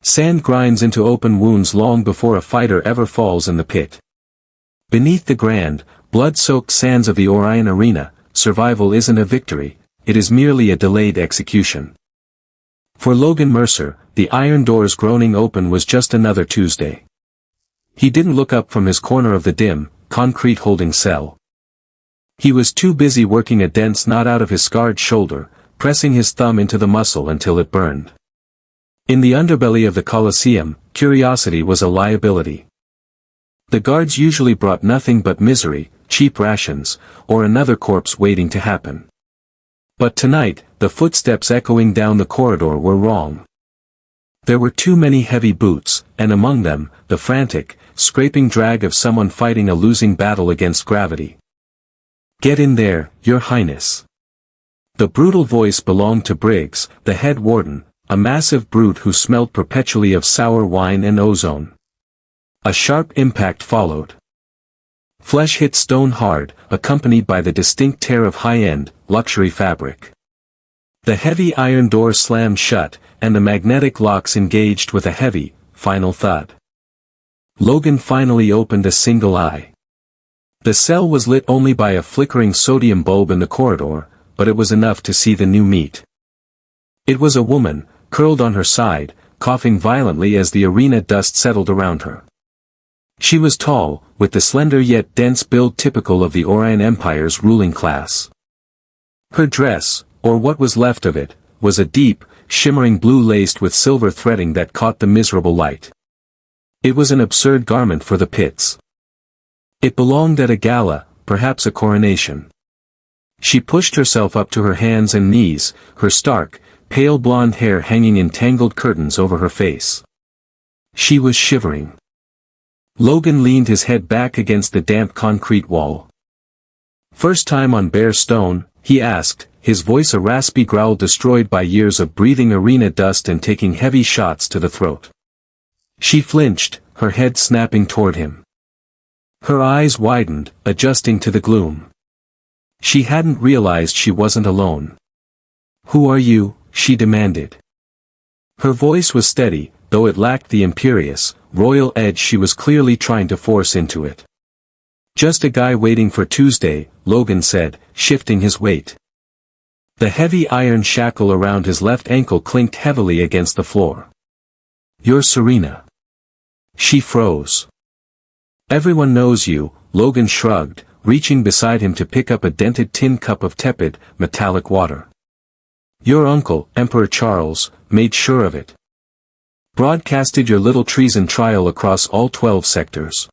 Sand grinds into open wounds long before a fighter ever falls in the pit. Beneath the grand, blood-soaked sands of the Orion Arena, survival isn't a victory, it is merely a delayed execution. For Logan Mercer, the iron doors groaning open was just another Tuesday. He didn't look up from his corner of the dim, concrete-holding cell. He was too busy working a dense knot out of his scarred shoulder, pressing his thumb into the muscle until it burned. In the underbelly of the Coliseum, curiosity was a liability. The guards usually brought nothing but misery, cheap rations, or another corpse waiting to happen. But tonight, the footsteps echoing down the corridor were wrong. There were too many heavy boots, and among them, the frantic, scraping drag of someone fighting a losing battle against gravity. "Get in there, Your Highness." The brutal voice belonged to Briggs, the head warden, a massive brute who smelled perpetually of sour wine and ozone. A sharp impact followed. Flesh hit stone hard, accompanied by the distinct tear of high-end, luxury fabric. The heavy iron door slammed shut, and the magnetic locks engaged with a heavy, final thud. Logan finally opened a single eye. The cell was lit only by a flickering sodium bulb in the corridor, but it was enough to see the new meat. It was a woman, curled on her side, coughing violently as the arena dust settled around her. She was tall, with the slender yet dense build typical of the Orion Empire's ruling class. Her dress, or what was left of it, was a deep, shimmering blue laced with silver threading that caught the miserable light. It was an absurd garment for the pits. It belonged at a gala, perhaps a coronation. She pushed herself up to her hands and knees, her stark, pale blonde hair hanging in tangled curtains over her face. She was shivering. Logan leaned his head back against the damp concrete wall. "First time on bare stone?" he asked, his voice a raspy growl destroyed by years of breathing arena dust and taking heavy shots to the throat. She flinched, her head snapping toward him. Her eyes widened, adjusting to the gloom. She hadn't realized she wasn't alone. "Who are you?" she demanded. Her voice was steady, though it lacked the imperious, royal edge she was clearly trying to force into it. "Just a guy waiting for Tuesday," Logan said, shifting his weight. The heavy iron shackle around his left ankle clinked heavily against the floor. "You're Serena." She froze. "Everyone knows you," Logan shrugged, reaching beside him to pick up a dented tin cup of tepid, metallic water. "Your uncle, Emperor Charles, made sure of it. Broadcasted your little treason trial across all 12 sectors.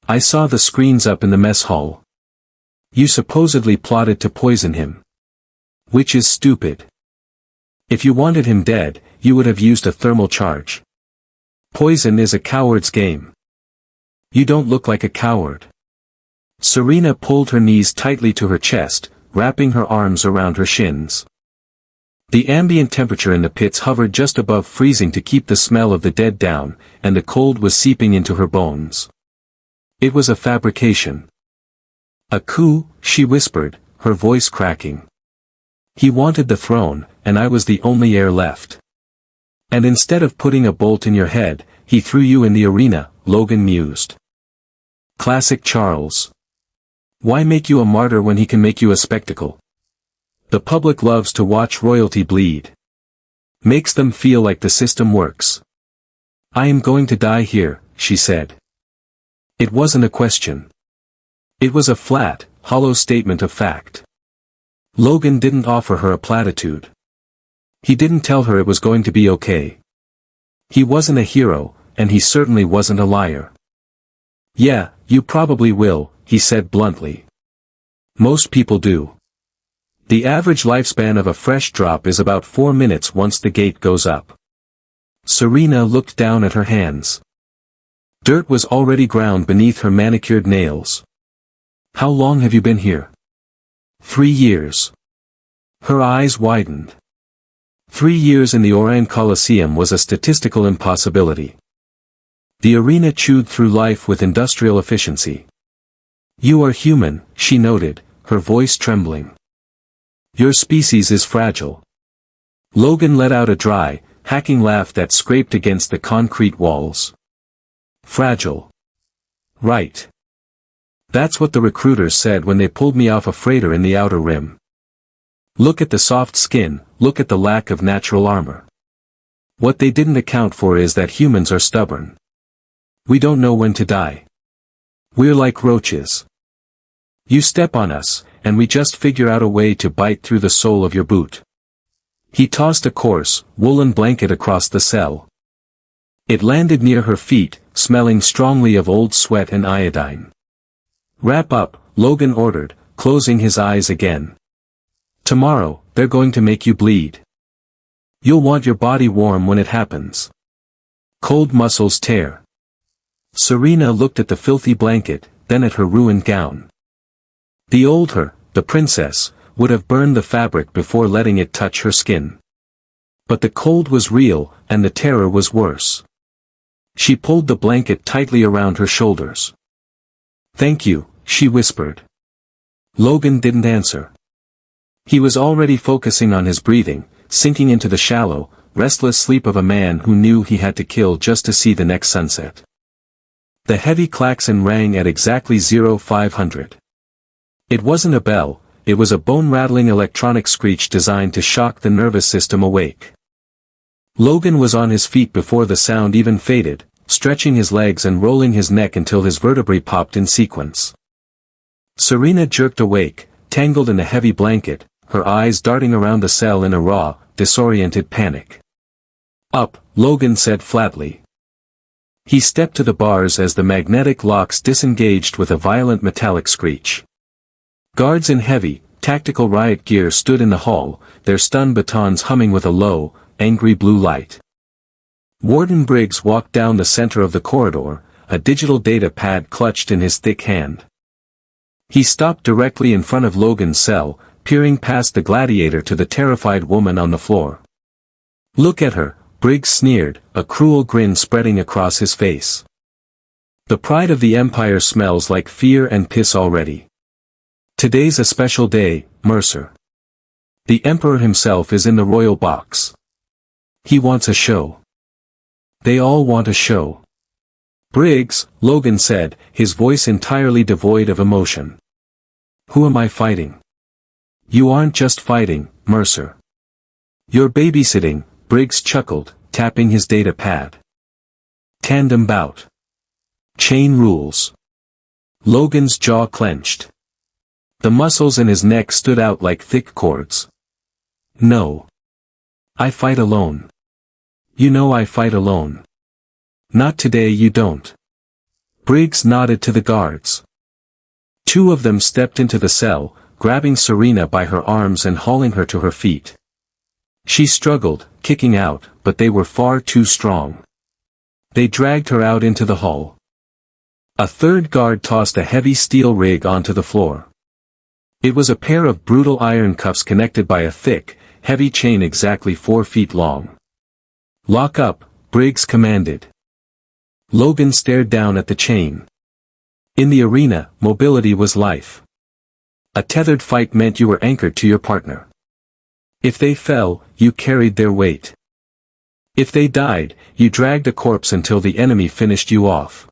I saw the screens up in the mess hall. You supposedly plotted to poison him. Which is stupid. If you wanted him dead, you would have used a thermal charge. Poison is a coward's game. You don't look like a coward." Serena pulled her knees tightly to her chest, wrapping her arms around her shins. The ambient temperature in the pits hovered just above freezing to keep the smell of the dead down, and the cold was seeping into her bones. It was a fabrication. "A coup," she whispered, her voice cracking. "He wanted the throne, and I was the only heir left. And instead of putting a bolt in your head, he threw you in the arena," Logan mused. Classic Charles. Why make you a martyr when he can make you a spectacle? The public loves to watch royalty bleed. Makes them feel like the system works. "I am going to die here," she said. It wasn't a question. It was a flat, hollow statement of fact. Logan didn't offer her a platitude. He didn't tell her it was going to be okay. He wasn't a hero, and he certainly wasn't a liar. "Yeah, you probably will," he said bluntly. "Most people do. The average lifespan of a fresh drop is about 4 minutes once the gate goes up." Serena looked down at her hands. Dirt was already ground beneath her manicured nails. "How long have you been here?" 3 years. Her eyes widened. 3 years in the Orion Coliseum was a statistical impossibility. The arena chewed through life with industrial efficiency. "You are human," she noted, her voice trembling. "Your species is fragile." Logan let out a dry, hacking laugh that scraped against the concrete walls. Fragile. Right. That's what the recruiters said when they pulled me off a freighter in the outer rim. Look at the soft skin, look at the lack of natural armor. What they didn't account for is that humans are stubborn. We don't know when to die. We're like roaches. You step on us, and we just figure out a way to bite through the sole of your boot. He tossed a coarse, woolen blanket across the cell. It landed near her feet, smelling strongly of old sweat and iodine. Wrap up, Logan ordered, closing his eyes again. Tomorrow, they're going to make you bleed. You'll want your body warm when it happens. Cold muscles tear. Serena looked at the filthy blanket, then at her ruined gown. The old her, the princess, would have burned the fabric before letting it touch her skin. But the cold was real, and the terror was worse. She pulled the blanket tightly around her shoulders. "Thank you," she whispered. Logan didn't answer. He was already focusing on his breathing, sinking into the shallow, restless sleep of a man who knew he had to kill just to see the next sunset. The heavy klaxon rang at exactly 0500. It wasn't a bell, it was a bone-rattling electronic screech designed to shock the nervous system awake. Logan was on his feet before the sound even faded, stretching his legs and rolling his neck until his vertebrae popped in sequence. Serena jerked awake, tangled in a heavy blanket, her eyes darting around the cell in a raw, disoriented panic. "Up," Logan said flatly. He stepped to the bars as the magnetic locks disengaged with a violent metallic screech. Guards in heavy, tactical riot gear stood in the hall, their stun batons humming with a low, angry blue light. Warden Briggs walked down the center of the corridor, a digital data pad clutched in his thick hand. He stopped directly in front of Logan's cell, peering past the Gladiator to the terrified woman on the floor. "Look at her," Briggs sneered, a cruel grin spreading across his face. "The pride of the Empire smells like fear and piss already. Today's a special day, Mercer. The Emperor himself is in the royal box. He wants a show. They all want a show." "Briggs," Logan said, his voice entirely devoid of emotion. "Who am I fighting?" "You aren't just fighting, Mercer. You're babysitting," Briggs chuckled, tapping his data pad. "Tandem bout. Chain rules." Logan's jaw clenched. The muscles in his neck stood out like thick cords. "No. I fight alone. You know I fight alone. Not today you don't." Briggs nodded to the guards. Two of them stepped into the cell, grabbing Serena by her arms and hauling her to her feet. She struggled, kicking out, but they were far too strong. They dragged her out into the hall. A third guard tossed a heavy steel rig onto the floor. It was a pair of brutal iron cuffs connected by a thick, heavy chain exactly 4 feet long. "Lock up," Briggs commanded. Logan stared down at the chain. In the arena, mobility was life. A tethered fight meant you were anchored to your partner. If they fell, you carried their weight. If they died, you dragged a corpse until the enemy finished you off.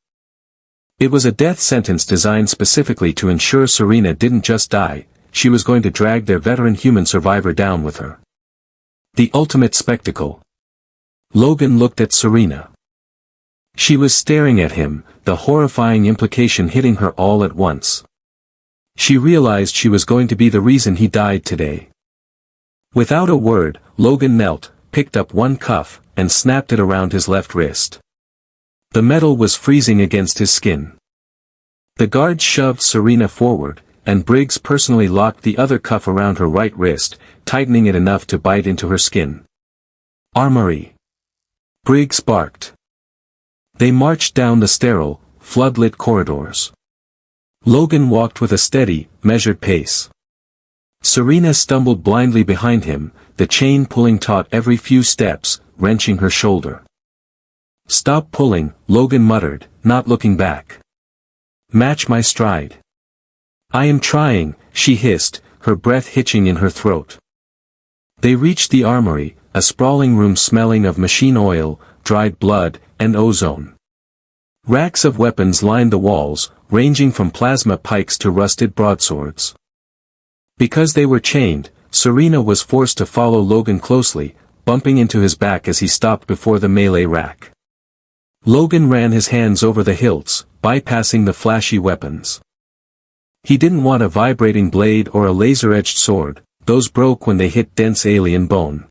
It was a death sentence designed specifically to ensure Serena didn't just die, she was going to drag their veteran human survivor down with her. The ultimate spectacle. Logan looked at Serena. She was staring at him, the horrifying implication hitting her all at once. She realized she was going to be the reason he died today. Without a word, Logan knelt, picked up one cuff, and snapped it around his left wrist. The metal was freezing against his skin. The guard shoved Serena forward, and Briggs personally locked the other cuff around her right wrist, tightening it enough to bite into her skin. "Armory!" Briggs barked. They marched down the sterile, floodlit corridors. Logan walked with a steady, measured pace. Serena stumbled blindly behind him, the chain pulling taut every few steps, wrenching her shoulder. "Stop pulling," Logan muttered, not looking back. "Match my stride." "I am trying," she hissed, her breath hitching in her throat. They reached the armory, a sprawling room smelling of machine oil, dried blood, and ozone. Racks of weapons lined the walls, ranging from plasma pikes to rusted broadswords. Because they were chained, Serena was forced to follow Logan closely, bumping into his back as he stopped before the melee rack. Logan ran his hands over the hilts, bypassing the flashy weapons. He didn't want a vibrating blade or a laser-edged sword, those broke when they hit dense alien bone.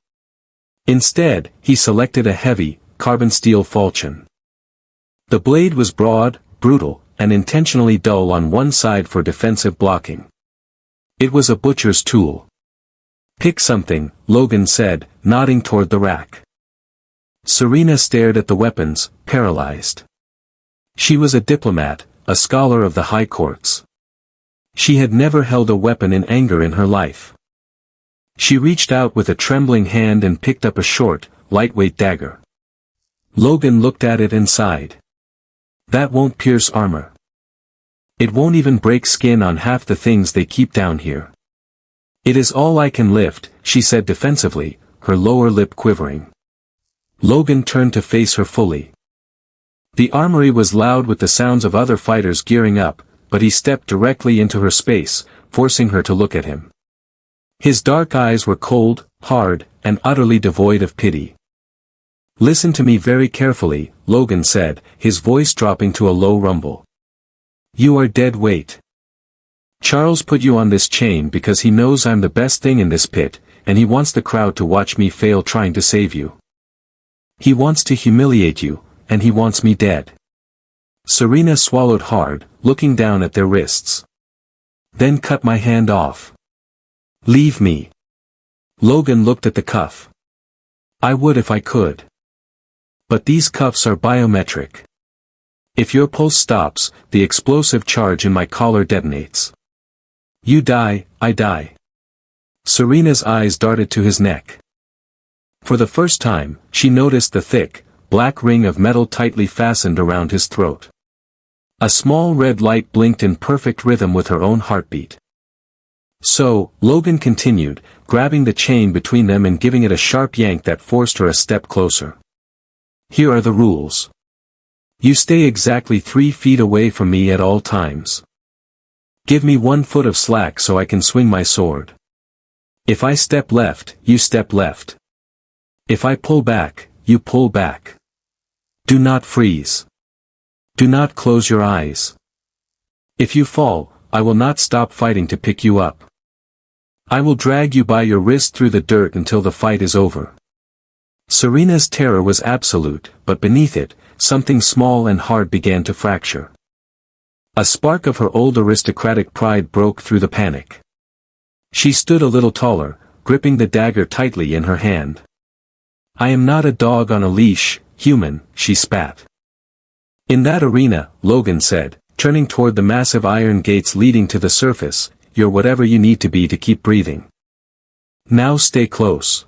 Instead, he selected a heavy, carbon steel falchion. The blade was broad, brutal, and intentionally dull on one side for defensive blocking. It was a butcher's tool. "Pick something," Logan said, nodding toward the rack. Serena stared at the weapons, paralyzed. She was a diplomat, a scholar of the high courts. She had never held a weapon in anger in her life. She reached out with a trembling hand and picked up a short, lightweight dagger. Logan looked at it and sighed. "That won't pierce armor. It won't even break skin on half the things they keep down here." "It is all I can lift," she said defensively, her lower lip quivering. Logan turned to face her fully. The armory was loud with the sounds of other fighters gearing up, but he stepped directly into her space, forcing her to look at him. His dark eyes were cold, hard, and utterly devoid of pity. "Listen to me very carefully," Logan said, his voice dropping to a low rumble. "You are dead weight. Charles put you on this chain because he knows I'm the best thing in this pit, and he wants the crowd to watch me fail trying to save you. He wants to humiliate you, and he wants me dead." Serena swallowed hard, looking down at their wrists. "Then cut my hand off. Leave me." Logan looked at the cuff. "I would if I could. But these cuffs are biometric. If your pulse stops, the explosive charge in my collar detonates. You die, I die." Serena's eyes darted to his neck. For the first time, she noticed the thick, black ring of metal tightly fastened around his throat. A small red light blinked in perfect rhythm with her own heartbeat. "So," Logan continued, grabbing the chain between them and giving it a sharp yank that forced her a step closer. "Here are the rules. You stay exactly 3 feet away from me at all times. Give me 1 foot of slack so I can swing my sword. If I step left, you step left. If I pull back, you pull back. Do not freeze. Do not close your eyes. If you fall, I will not stop fighting to pick you up. I will drag you by your wrist through the dirt until the fight is over." Serena's terror was absolute, but beneath it, something small and hard began to fracture. A spark of her old aristocratic pride broke through the panic. She stood a little taller, gripping the dagger tightly in her hand. "I am not a dog on a leash, human," she spat. "In that arena," Logan said, turning toward the massive iron gates leading to the surface, "you're whatever you need to be to keep breathing. Now stay close."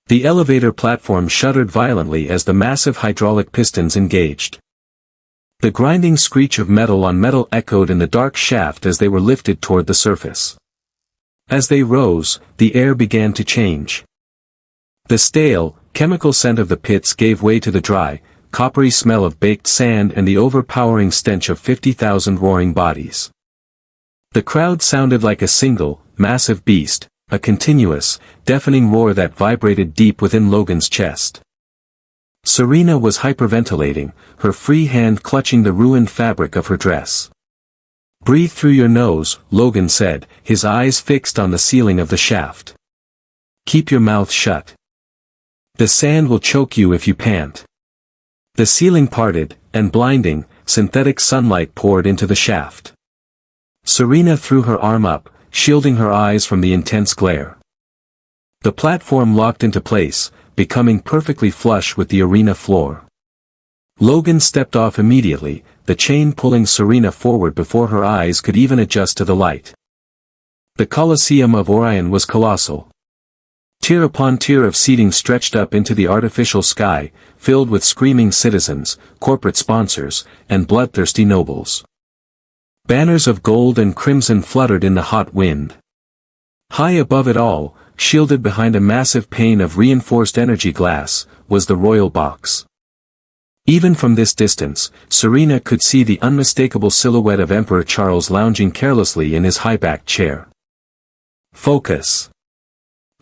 The elevator platform shuddered violently as the massive hydraulic pistons engaged. The grinding screech of metal on metal echoed in the dark shaft as they were lifted toward the surface. As they rose, the air began to change. The stale, chemical scent of the pits gave way to the dry, coppery smell of baked sand and the overpowering stench of 50,000 roaring bodies. The crowd sounded like a single, massive beast, a continuous, deafening roar that vibrated deep within Logan's chest. Serena was hyperventilating, her free hand clutching the ruined fabric of her dress. "Breathe through your nose," Logan said, his eyes fixed on the ceiling of the shaft. "Keep your mouth shut. The sand will choke you if you pant." The ceiling parted, and blinding, synthetic sunlight poured into the shaft. Serena threw her arm up, shielding her eyes from the intense glare. The platform locked into place, becoming perfectly flush with the arena floor. Logan stepped off immediately, the chain pulling Serena forward before her eyes could even adjust to the light. The Coliseum of Orion was colossal. Tier upon tier of seating stretched up into the artificial sky, filled with screaming citizens, corporate sponsors, and bloodthirsty nobles. Banners of gold and crimson fluttered in the hot wind. High above it all, shielded behind a massive pane of reinforced energy glass, was the royal box. Even from this distance, Serena could see the unmistakable silhouette of Emperor Charles lounging carelessly in his high-backed chair. "Focus!"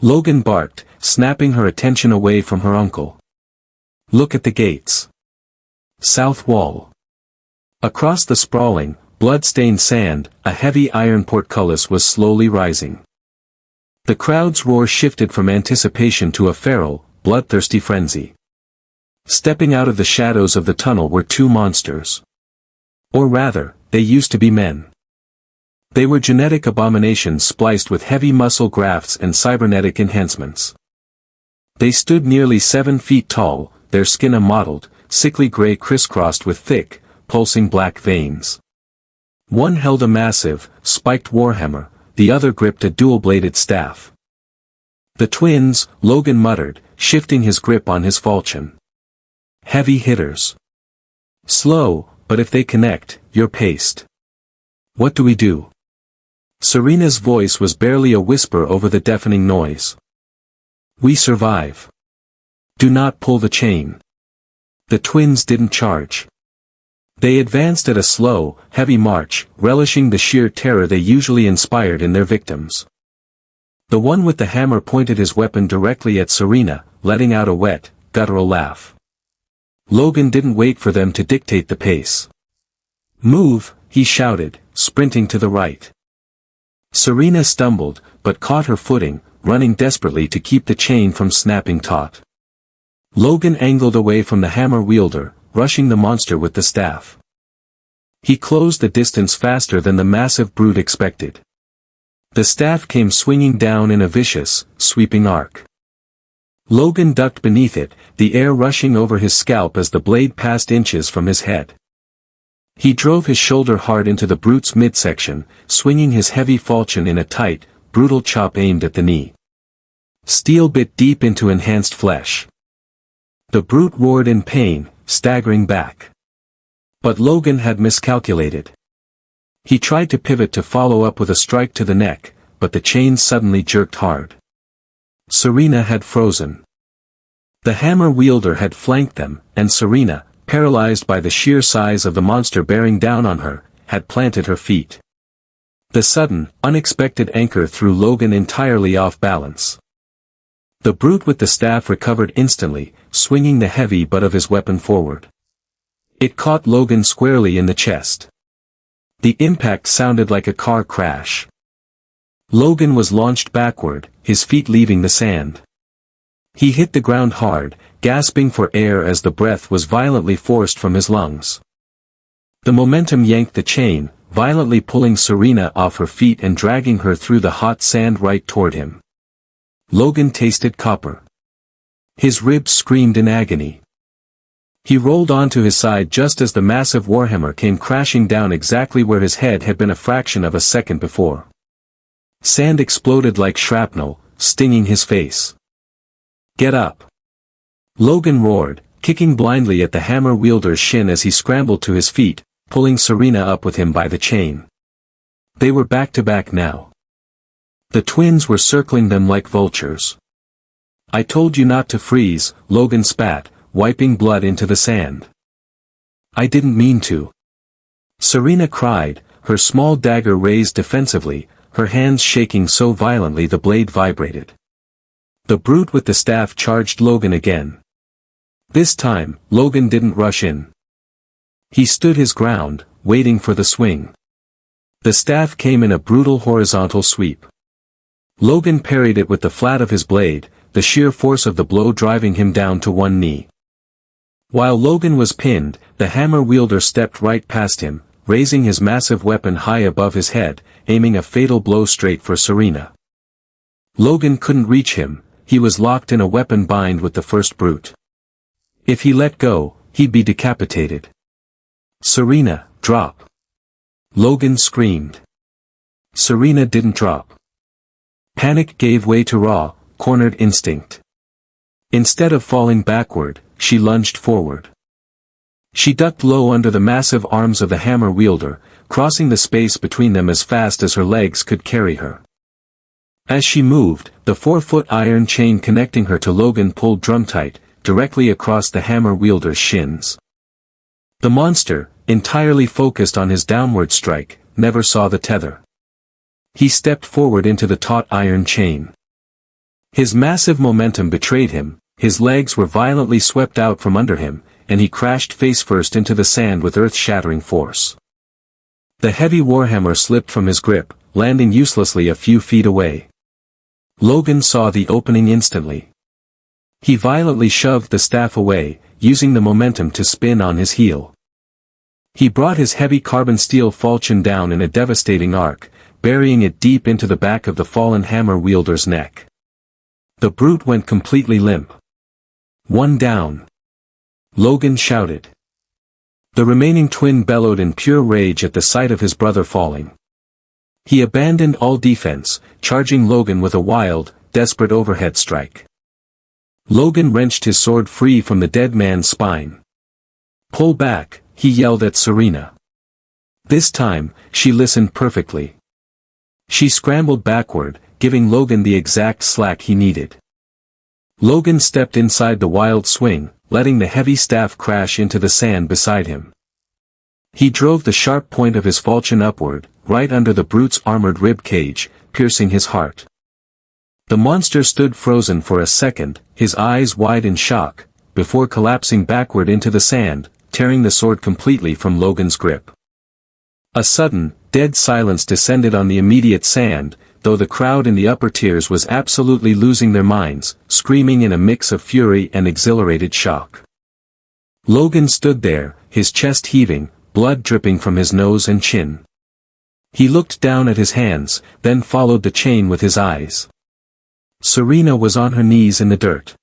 Logan barked, snapping her attention away from her uncle. "Look at the gates. South wall." Across the sprawling, blood-stained sand, a heavy iron portcullis was slowly rising. The crowd's roar shifted from anticipation to a feral, bloodthirsty frenzy. Stepping out of the shadows of the tunnel were two monsters. Or rather, they used to be men. They were genetic abominations spliced with heavy muscle grafts and cybernetic enhancements. They stood nearly 7 feet tall, their skin a mottled, sickly gray crisscrossed with thick, pulsing black veins. One held a massive, spiked warhammer, the other gripped a dual-bladed staff. "The twins," Logan muttered, shifting his grip on his falchion. "Heavy hitters. Slow, but if they connect, you're paced. What do we do?" Serena's voice was barely a whisper over the deafening noise. "We survive. Do not pull the chain." The twins didn't charge. They advanced at a slow, heavy march, relishing the sheer terror they usually inspired in their victims. The one with the hammer pointed his weapon directly at Serena, letting out a wet, guttural laugh. Logan didn't wait for them to dictate the pace. "Move," he shouted, sprinting to the right. Serena stumbled, but caught her footing, running desperately to keep the chain from snapping taut. Logan angled away from the hammer wielder, rushing the monster with the staff. He closed the distance faster than the massive brute expected. The staff came swinging down in a vicious, sweeping arc. Logan ducked beneath it, the air rushing over his scalp as the blade passed inches from his head. He drove his shoulder hard into the brute's midsection, swinging his heavy falchion in a tight, brutal chop aimed at the knee. Steel bit deep into enhanced flesh. The brute roared in pain, staggering back. But Logan had miscalculated. He tried to pivot to follow up with a strike to the neck, but the chain suddenly jerked hard. Serena had frozen. The hammer wielder had flanked them, and Serena, paralyzed by the sheer size of the monster bearing down on her, had planted her feet. The sudden, unexpected anchor threw Logan entirely off balance. The brute with the staff recovered instantly, swinging the heavy butt of his weapon forward. It caught Logan squarely in the chest. The impact sounded like a car crash. Logan was launched backward, his feet leaving the sand. He hit the ground hard, gasping for air as the breath was violently forced from his lungs. The momentum yanked the chain, violently pulling Serena off her feet and dragging her through the hot sand right toward him. Logan tasted copper. His ribs screamed in agony. He rolled onto his side just as the massive warhammer came crashing down exactly where his head had been a fraction of a second before. Sand exploded like shrapnel, stinging his face. "Get up!" Logan roared, kicking blindly at the hammer wielder's shin as he scrambled to his feet, pulling Serena up with him by the chain. They were back to back now. The twins were circling them like vultures. "I told you not to freeze," Logan spat, wiping blood into the sand. "I didn't mean to." Serena cried, her small dagger raised defensively, her hands shaking so violently the blade vibrated. The brute with the staff charged Logan again. This time, Logan didn't rush in. He stood his ground, waiting for the swing. The staff came in a brutal horizontal sweep. Logan parried it with the flat of his blade, the sheer force of the blow driving him down to one knee. While Logan was pinned, the hammer wielder stepped right past him, raising his massive weapon high above his head, aiming a fatal blow straight for Serena. Logan couldn't reach him, he was locked in a weapon bind with the first brute. If he let go, he'd be decapitated. "Serena, drop!" Logan screamed. Serena didn't drop. Panic gave way to raw, cornered instinct. Instead of falling backward, she lunged forward. She ducked low under the massive arms of the hammer wielder, crossing the space between them as fast as her legs could carry her. As she moved, the 4-foot iron chain connecting her to Logan pulled drum-tight, directly across the hammer wielder's shins. The monster, entirely focused on his downward strike, never saw the tether. He stepped forward into the taut iron chain. His massive momentum betrayed him, his legs were violently swept out from under him, and he crashed face-first into the sand with earth-shattering force. The heavy warhammer slipped from his grip, landing uselessly a few feet away. Logan saw the opening instantly. He violently shoved the staff away, using the momentum to spin on his heel. He brought his heavy carbon steel falchion down in a devastating arc, burying it deep into the back of the fallen hammer wielder's neck. The brute went completely limp. "One down!" Logan shouted. The remaining twin bellowed in pure rage at the sight of his brother falling. He abandoned all defense, charging Logan with a wild, desperate overhead strike. Logan wrenched his sword free from the dead man's spine. "Pull back," he yelled at Serena. This time, she listened perfectly. She scrambled backward, giving Logan the exact slack he needed. Logan stepped inside the wild swing, letting the heavy staff crash into the sand beside him. He drove the sharp point of his falchion upward, right under the brute's armored rib cage, piercing his heart. The monster stood frozen for a second, his eyes wide in shock, before collapsing backward into the sand, tearing the sword completely from Logan's grip. A sudden, dead silence descended on the immediate sand, though the crowd in the upper tiers was absolutely losing their minds, screaming in a mix of fury and exhilarated shock. Logan stood there, his chest heaving, blood dripping from his nose and chin. He looked down at his hands, then followed the chain with his eyes. Serena was on her knees in the dirt.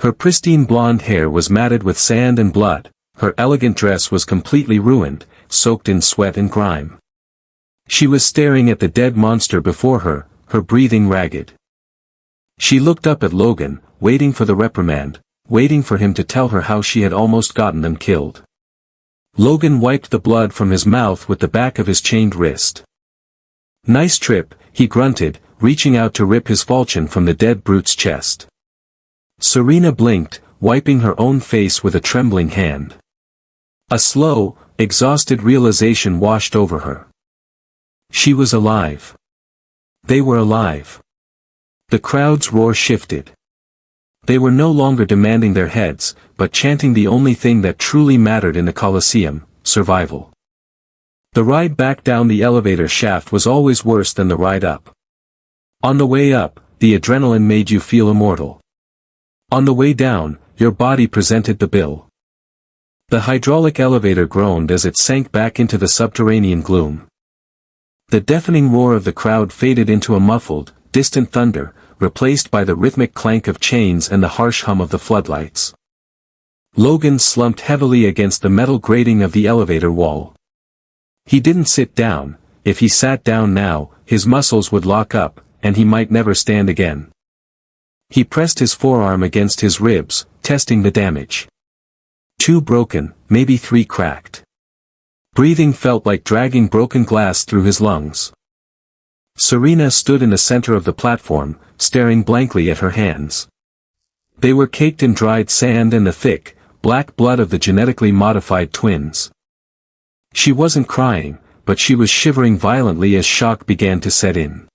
Her pristine blonde hair was matted with sand and blood, her elegant dress was completely ruined, soaked in sweat and grime. She was staring at the dead monster before her, her breathing ragged. She looked up at Logan, waiting for the reprimand, waiting for him to tell her how she had almost gotten them killed. Logan wiped the blood from his mouth with the back of his chained wrist. "Nice trip," he grunted, reaching out to rip his falchion from the dead brute's chest. Serena blinked, wiping her own face with a trembling hand. A slow, exhausted realization washed over her. She was alive. They were alive. The crowd's roar shifted. They were no longer demanding their heads, but chanting the only thing that truly mattered in the Coliseum: survival. The ride back down the elevator shaft was always worse than the ride up. On the way up, the adrenaline made you feel immortal. On the way down, your body presented the bill. The hydraulic elevator groaned as it sank back into the subterranean gloom. The deafening roar of the crowd faded into a muffled, distant thunder, replaced by the rhythmic clank of chains and the harsh hum of the floodlights. Logan slumped heavily against the metal grating of the elevator wall. He didn't sit down. If he sat down now, his muscles would lock up, and he might never stand again. He pressed his forearm against his ribs, testing the damage. 2 broken, maybe 3 cracked. Breathing felt like dragging broken glass through his lungs. Serena stood in the center of the platform, staring blankly at her hands. They were caked in dried sand and the thick, black blood of the genetically modified twins. She wasn't crying, but she was shivering violently as shock began to set in.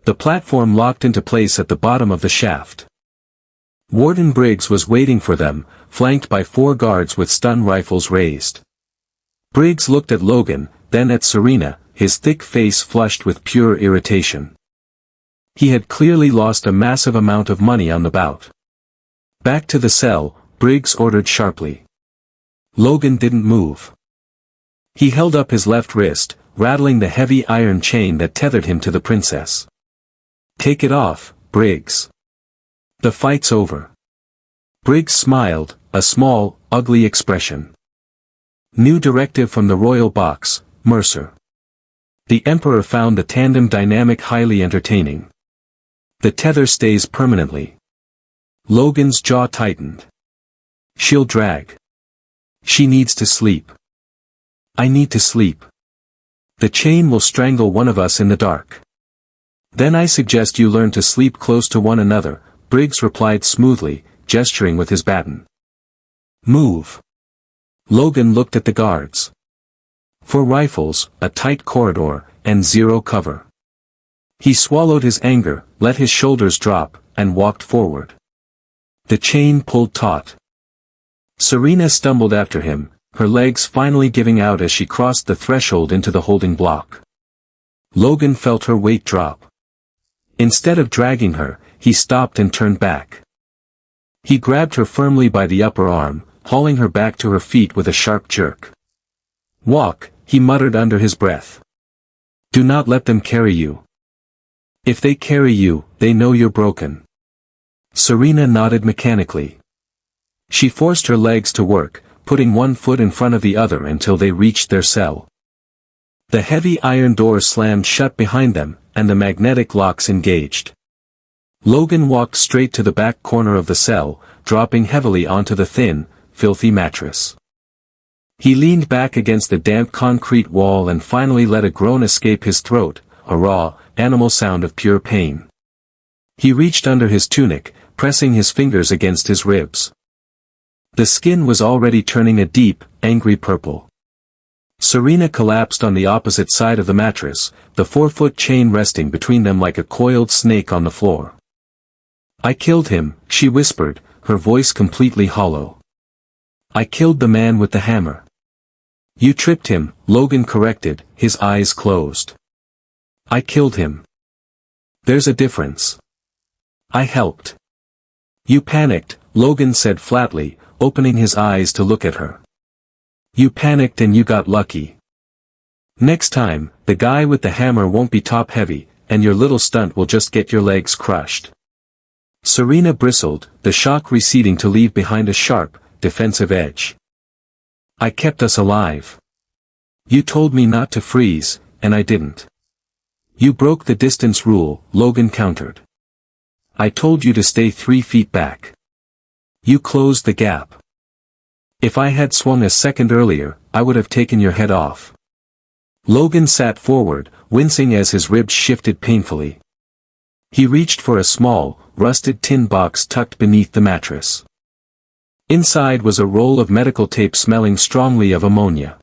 The platform locked into place at the bottom of the shaft. Warden Briggs was waiting for them, flanked by 4 guards with stun rifles raised. Briggs looked at Logan, then at Serena, his thick face flushed with pure irritation. He had clearly lost a massive amount of money on the bout. "Back to the cell," Briggs ordered sharply. Logan didn't move. He held up his left wrist, rattling the heavy iron chain that tethered him to the princess. "Take it off, Briggs. The fight's over." Briggs smiled, a small, ugly expression. New directive from the royal box, Mercer. The Emperor found the tandem dynamic highly entertaining. The tether stays permanently. Logan's jaw tightened. "She'll drag. She needs to sleep. I need to sleep. The chain will strangle one of us in the dark." Then I suggest you learn to sleep close to one another, Briggs replied smoothly, gesturing with his baton. Move. Logan looked at the guards. 4 rifles, a tight corridor, and 0 cover. He swallowed his anger, let his shoulders drop, and walked forward. The chain pulled taut. Serena stumbled after him, her legs finally giving out as she crossed the threshold into the holding block. Logan felt her weight drop. Instead of dragging her, he stopped and turned back. He grabbed her firmly by the upper arm, hauling her back to her feet with a sharp jerk. Walk, he muttered under his breath. Do not let them carry you. If they carry you, they know you're broken. Serena nodded mechanically. She forced her legs to work, putting one foot in front of the other until they reached their cell. The heavy iron door slammed shut behind them, and the magnetic locks engaged. Logan walked straight to the back corner of the cell, dropping heavily onto the thin, filthy mattress. He leaned back against the damp concrete wall and finally let a groan escape his throat, a raw, animal sound of pure pain. He reached under his tunic, pressing his fingers against his ribs. The skin was already turning a deep, angry purple. Serena collapsed on the opposite side of the mattress, the 4-foot chain resting between them like a coiled snake on the floor. I killed him, she whispered, her voice completely hollow. I killed the man with the hammer. You tripped him, Logan corrected, his eyes closed. I killed him. There's a difference. I helped. You panicked, Logan said flatly, opening his eyes to look at her. You panicked and you got lucky. Next time, the guy with the hammer won't be top-heavy, and your little stunt will just get your legs crushed. Serena bristled, the shock receding to leave behind a sharp, defensive edge. I kept us alive. You told me not to freeze, and I didn't. You broke the distance rule, Logan countered. I told you to stay 3 feet back. You closed the gap. If I had swung a second earlier, I would have taken your head off. Logan sat forward, wincing as his ribs shifted painfully. He reached for a small, rusted tin box tucked beneath the mattress. Inside was a roll of medical tape smelling strongly of ammonia.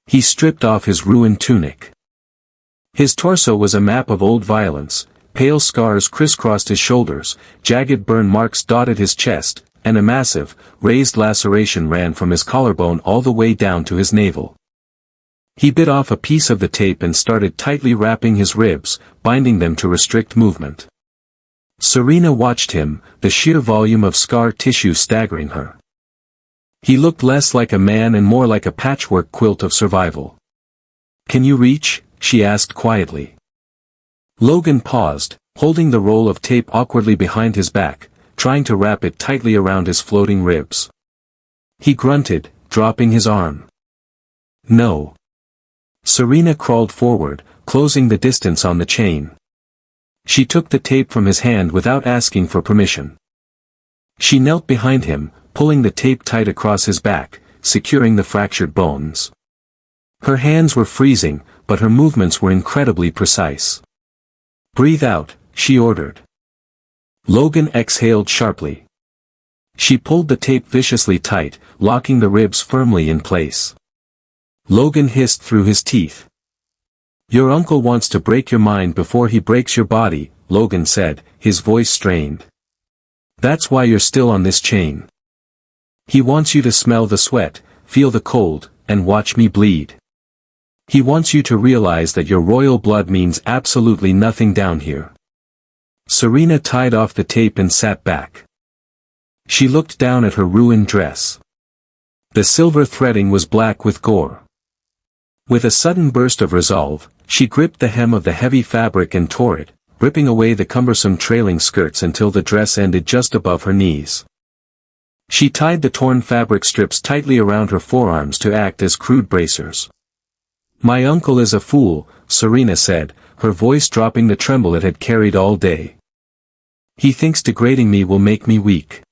He stripped off his ruined tunic. His torso was a map of old violence, pale scars crisscrossed his shoulders, jagged burn marks dotted his chest, and a massive, raised laceration ran from his collarbone all the way down to his navel. He bit off a piece of the tape and started tightly wrapping his ribs, binding them to restrict movement. Serena watched him, the sheer volume of scar tissue staggering her. He looked less like a man and more like a patchwork quilt of survival. Can you reach? She asked quietly. Logan paused, holding the roll of tape awkwardly behind his back, trying to wrap it tightly around his floating ribs. He grunted, dropping his arm. No. Serena crawled forward, closing the distance on the chain. She took the tape from his hand without asking for permission. She knelt behind him, pulling the tape tight across his back, securing the fractured bones. Her hands were freezing, but her movements were incredibly precise. Breathe out, she ordered. Logan exhaled sharply. She pulled the tape viciously tight, locking the ribs firmly in place. Logan hissed through his teeth. Your uncle wants to break your mind before he breaks your body, Logan said, his voice strained. That's why you're still on this chain. He wants you to smell the sweat, feel the cold, and watch me bleed. He wants you to realize that your royal blood means absolutely nothing down here. Serena tied off the tape and sat back. She looked down at her ruined dress. The silver threading was black with gore. With a sudden burst of resolve, she gripped the hem of the heavy fabric and tore it, ripping away the cumbersome trailing skirts until the dress ended just above her knees. She tied the torn fabric strips tightly around her forearms to act as crude bracers. My uncle is a fool, Serena said, her voice dropping the tremble it had carried all day. He thinks degrading me will make me weak.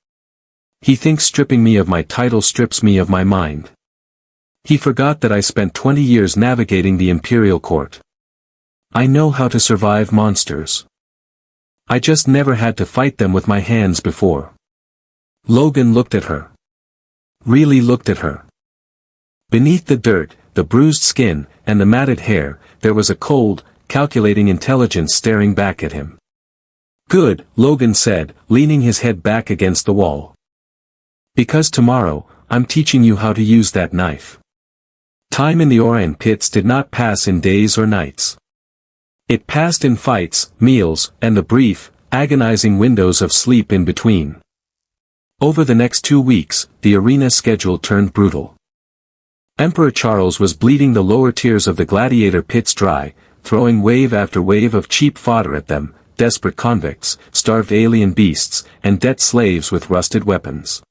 He thinks stripping me of my title strips me of my mind. He forgot that I spent 20 years navigating the imperial court. I know how to survive monsters. I just never had to fight them with my hands before. Logan looked at her. Really looked at her. Beneath the dirt, the bruised skin, and the matted hair, there was a cold, calculating intelligence staring back at him. Good, Logan said, leaning his head back against the wall. Because tomorrow, I'm teaching you how to use that knife. Time in the Orion pits did not pass in days or nights. It passed in fights, meals, and the brief, agonizing windows of sleep in between. Over the next 2 weeks, the arena schedule turned brutal. Emperor Charles was bleeding the lower tiers of the Gladiator pits dry, throwing wave after wave of cheap fodder at them, desperate convicts, starved alien beasts, and debt slaves with rusted weapons.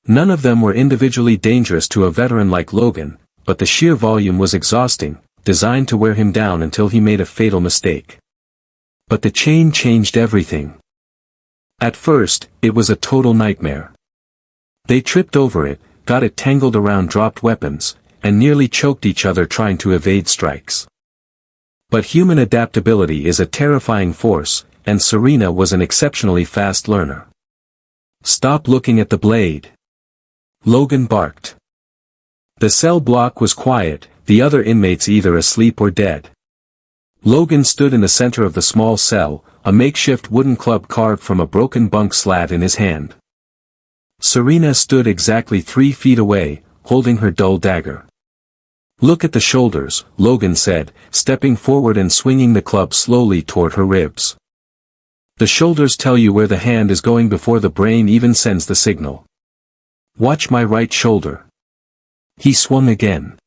None of them were individually dangerous to a veteran like Logan, but the sheer volume was exhausting, designed to wear him down until he made a fatal mistake. But the chain changed everything. At first, it was a total nightmare. They tripped over it, got it tangled around dropped weapons, and nearly choked each other trying to evade strikes. But human adaptability is a terrifying force, and Serena was an exceptionally fast learner. Stop looking at the blade. Logan barked. The cell block was quiet, the other inmates either asleep or dead. Logan stood in the center of the small cell, a makeshift wooden club carved from a broken bunk slat in his hand. Serena stood exactly 3 feet away, holding her dull dagger. Look at the shoulders, Logan said, stepping forward and swinging the club slowly toward her ribs. The shoulders tell you where the hand is going before the brain even sends the signal. Watch my right shoulder. He swung again.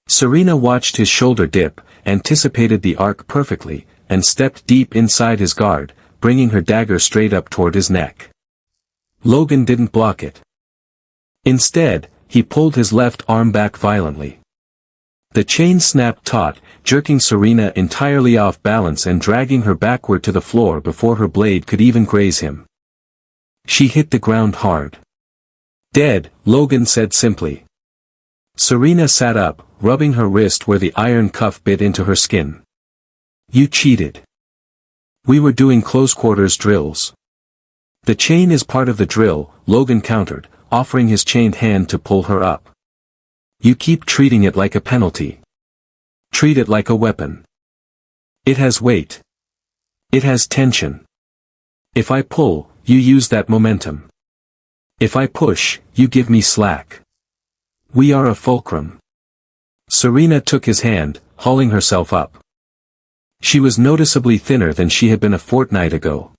Serena watched his shoulder dip, anticipated the arc perfectly, and stepped deep inside his guard, bringing her dagger straight up toward his neck. Logan didn't block it. Instead, he pulled his left arm back violently. The chain snapped taut, jerking Serena entirely off balance and dragging her backward to the floor before her blade could even graze him. She hit the ground hard. Dead, Logan said simply. Serena sat up, rubbing her wrist where the iron cuff bit into her skin. You cheated. We were doing close-quarters drills. The chain is part of the drill, Logan countered, offering his chained hand to pull her up. You keep treating it like a penalty. Treat it like a weapon. It has weight. It has tension. If I pull, you use that momentum. If I push, you give me slack. We are a fulcrum. Serena took his hand, hauling herself up. She was noticeably thinner than she had been a fortnight ago.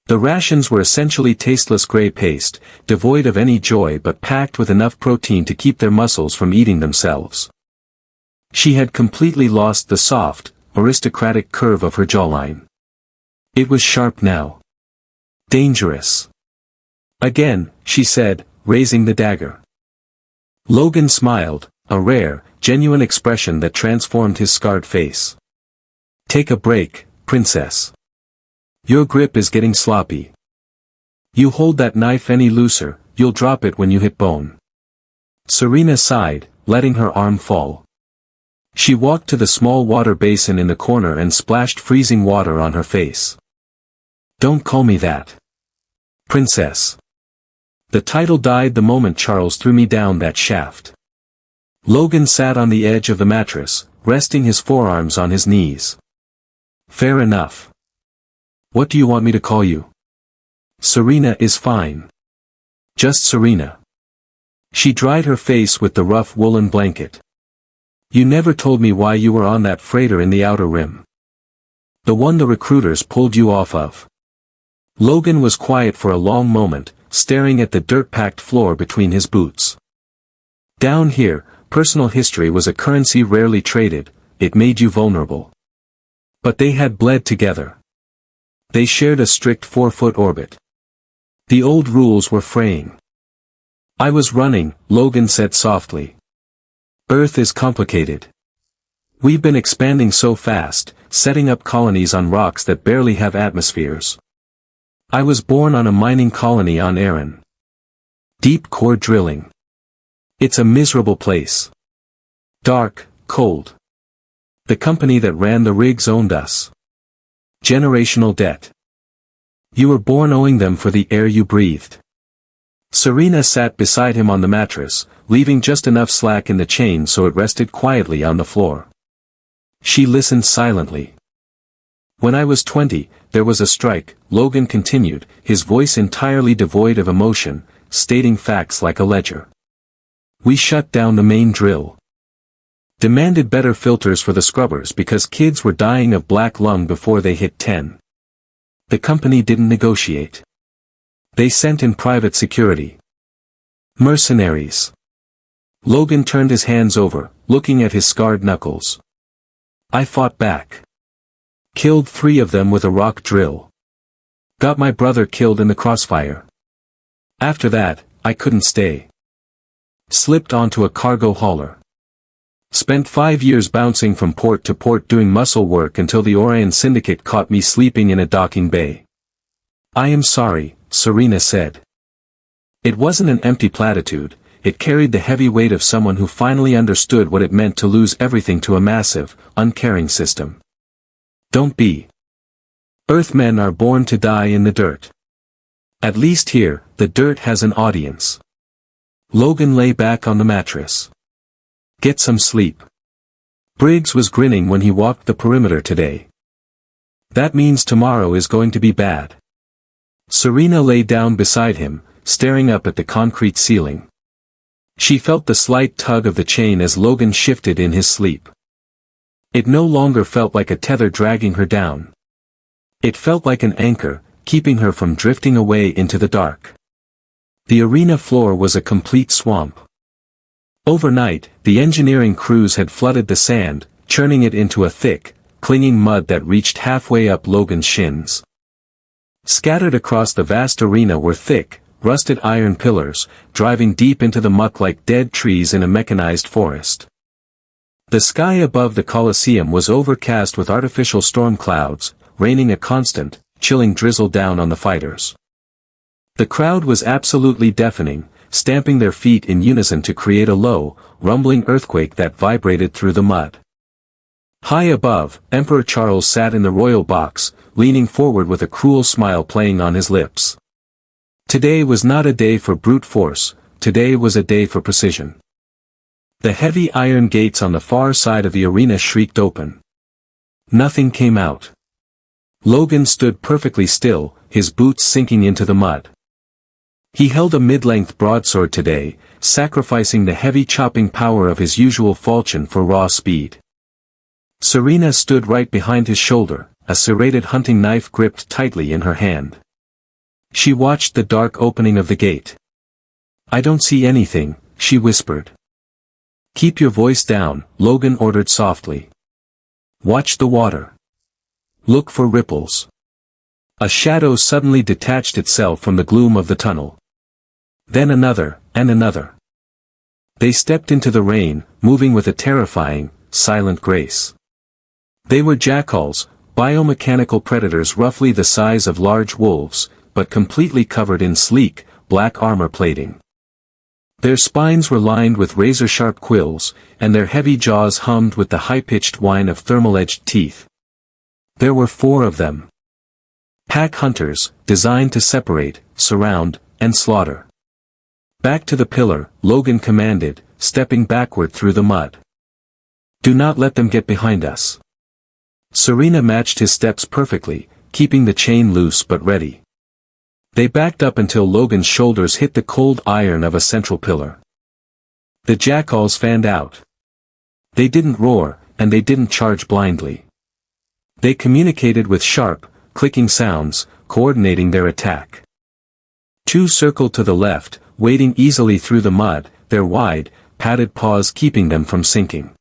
The rations were essentially tasteless gray paste, devoid of any joy but packed with enough protein to keep their muscles from eating themselves. She had completely lost the soft, aristocratic curve of her jawline. It was sharp now. Dangerous. Again, she said, raising the dagger. Logan smiled, a rare, genuine expression that transformed his scarred face. Take a break, princess. Your grip is getting sloppy. You hold that knife any looser, you'll drop it when you hit bone. Serena sighed, letting her arm fall. She walked to the small water basin in the corner and splashed freezing water on her face. Don't call me that. Princess. The title died the moment Charles threw me down that shaft. Logan sat on the edge of the mattress, resting his forearms on his knees. Fair enough. What do you want me to call you? Serena is fine. Just Serena. She dried her face with the rough woolen blanket. You never told me why you were on that freighter in the Outer Rim. The one the recruiters pulled you off of. Logan was quiet for a long moment, staring at the dirt-packed floor between his boots. Down here, personal history was a currency rarely traded, it made you vulnerable. But they had bled together. They shared a strict 4-foot orbit. The old rules were fraying. I was running, Logan said softly. Earth is complicated. We've been expanding so fast, setting up colonies on rocks that barely have atmospheres. I was born on a mining colony on Erin. Deep core drilling. It's a miserable place. Dark, cold. The company that ran the rigs owned us. Generational debt. You were born owing them for the air you breathed. Serena sat beside him on the mattress, leaving just enough slack in the chain so it rested quietly on the floor. She listened silently. When I was 20, there was a strike, Logan continued, his voice entirely devoid of emotion, stating facts like a ledger. We shut down the main drill. Demanded better filters for the scrubbers because kids were dying of black lung before they hit 10. The company didn't negotiate. They sent in private security. Mercenaries. Logan turned his hands over, looking at his scarred knuckles. I fought back. Killed 3 of them with a rock drill. Got my brother killed in the crossfire. After that, I couldn't stay. Slipped onto a cargo hauler. Spent 5 years bouncing from port to port doing muscle work until the Orion Syndicate caught me sleeping in a docking bay. I am sorry, Serena said. It wasn't an empty platitude, it carried the heavy weight of someone who finally understood what it meant to lose everything to a massive, uncaring system. Don't be. Earthmen are born to die in the dirt. At least here, the dirt has an audience. Logan lay back on the mattress. Get some sleep. Briggs was grinning when he walked the perimeter today. That means tomorrow is going to be bad. Serena lay down beside him, staring up at the concrete ceiling. She felt the slight tug of the chain as Logan shifted in his sleep. It no longer felt like a tether dragging her down. It felt like an anchor, keeping her from drifting away into the dark. The arena floor was a complete swamp. Overnight, the engineering crews had flooded the sand, churning it into a thick, clinging mud that reached halfway up Logan's shins. Scattered across the vast arena were thick, rusted iron pillars, driving deep into the muck like dead trees in a mechanized forest. The sky above the Coliseum was overcast with artificial storm clouds, raining a constant, chilling drizzle down on the fighters. The crowd was absolutely deafening, stamping their feet in unison to create a low, rumbling earthquake that vibrated through the mud. High above, Emperor Charles sat in the royal box, leaning forward with a cruel smile playing on his lips. Today was not a day for brute force, today was a day for precision. The heavy iron gates on the far side of the arena shrieked open. Nothing came out. Logan stood perfectly still, his boots sinking into the mud. He held a mid-length broadsword today, sacrificing the heavy chopping power of his usual falchion for raw speed. Serena stood right behind his shoulder, a serrated hunting knife gripped tightly in her hand. She watched the dark opening of the gate. I don't see anything, she whispered. Keep your voice down, Logan ordered softly. Watch the water. Look for ripples. A shadow suddenly detached itself from the gloom of the tunnel. Then another, and another. They stepped into the rain, moving with a terrifying, silent grace. They were jackals, biomechanical predators roughly the size of large wolves, but completely covered in sleek, black armor plating. Their spines were lined with razor-sharp quills, and their heavy jaws hummed with the high-pitched whine of thermal-edged teeth. There were 4 of them. Pack hunters, designed to separate, surround, and slaughter. Back to the pillar, Logan commanded, stepping backward through the mud. Do not let them get behind us. Serena matched his steps perfectly, keeping the chain loose but ready. They backed up until Logan's shoulders hit the cold iron of a central pillar. The jackals fanned out. They didn't roar, and they didn't charge blindly. They communicated with sharp, clicking sounds, coordinating their attack. 2 circled to the left, wading easily through the mud, their wide, padded paws keeping them from sinking.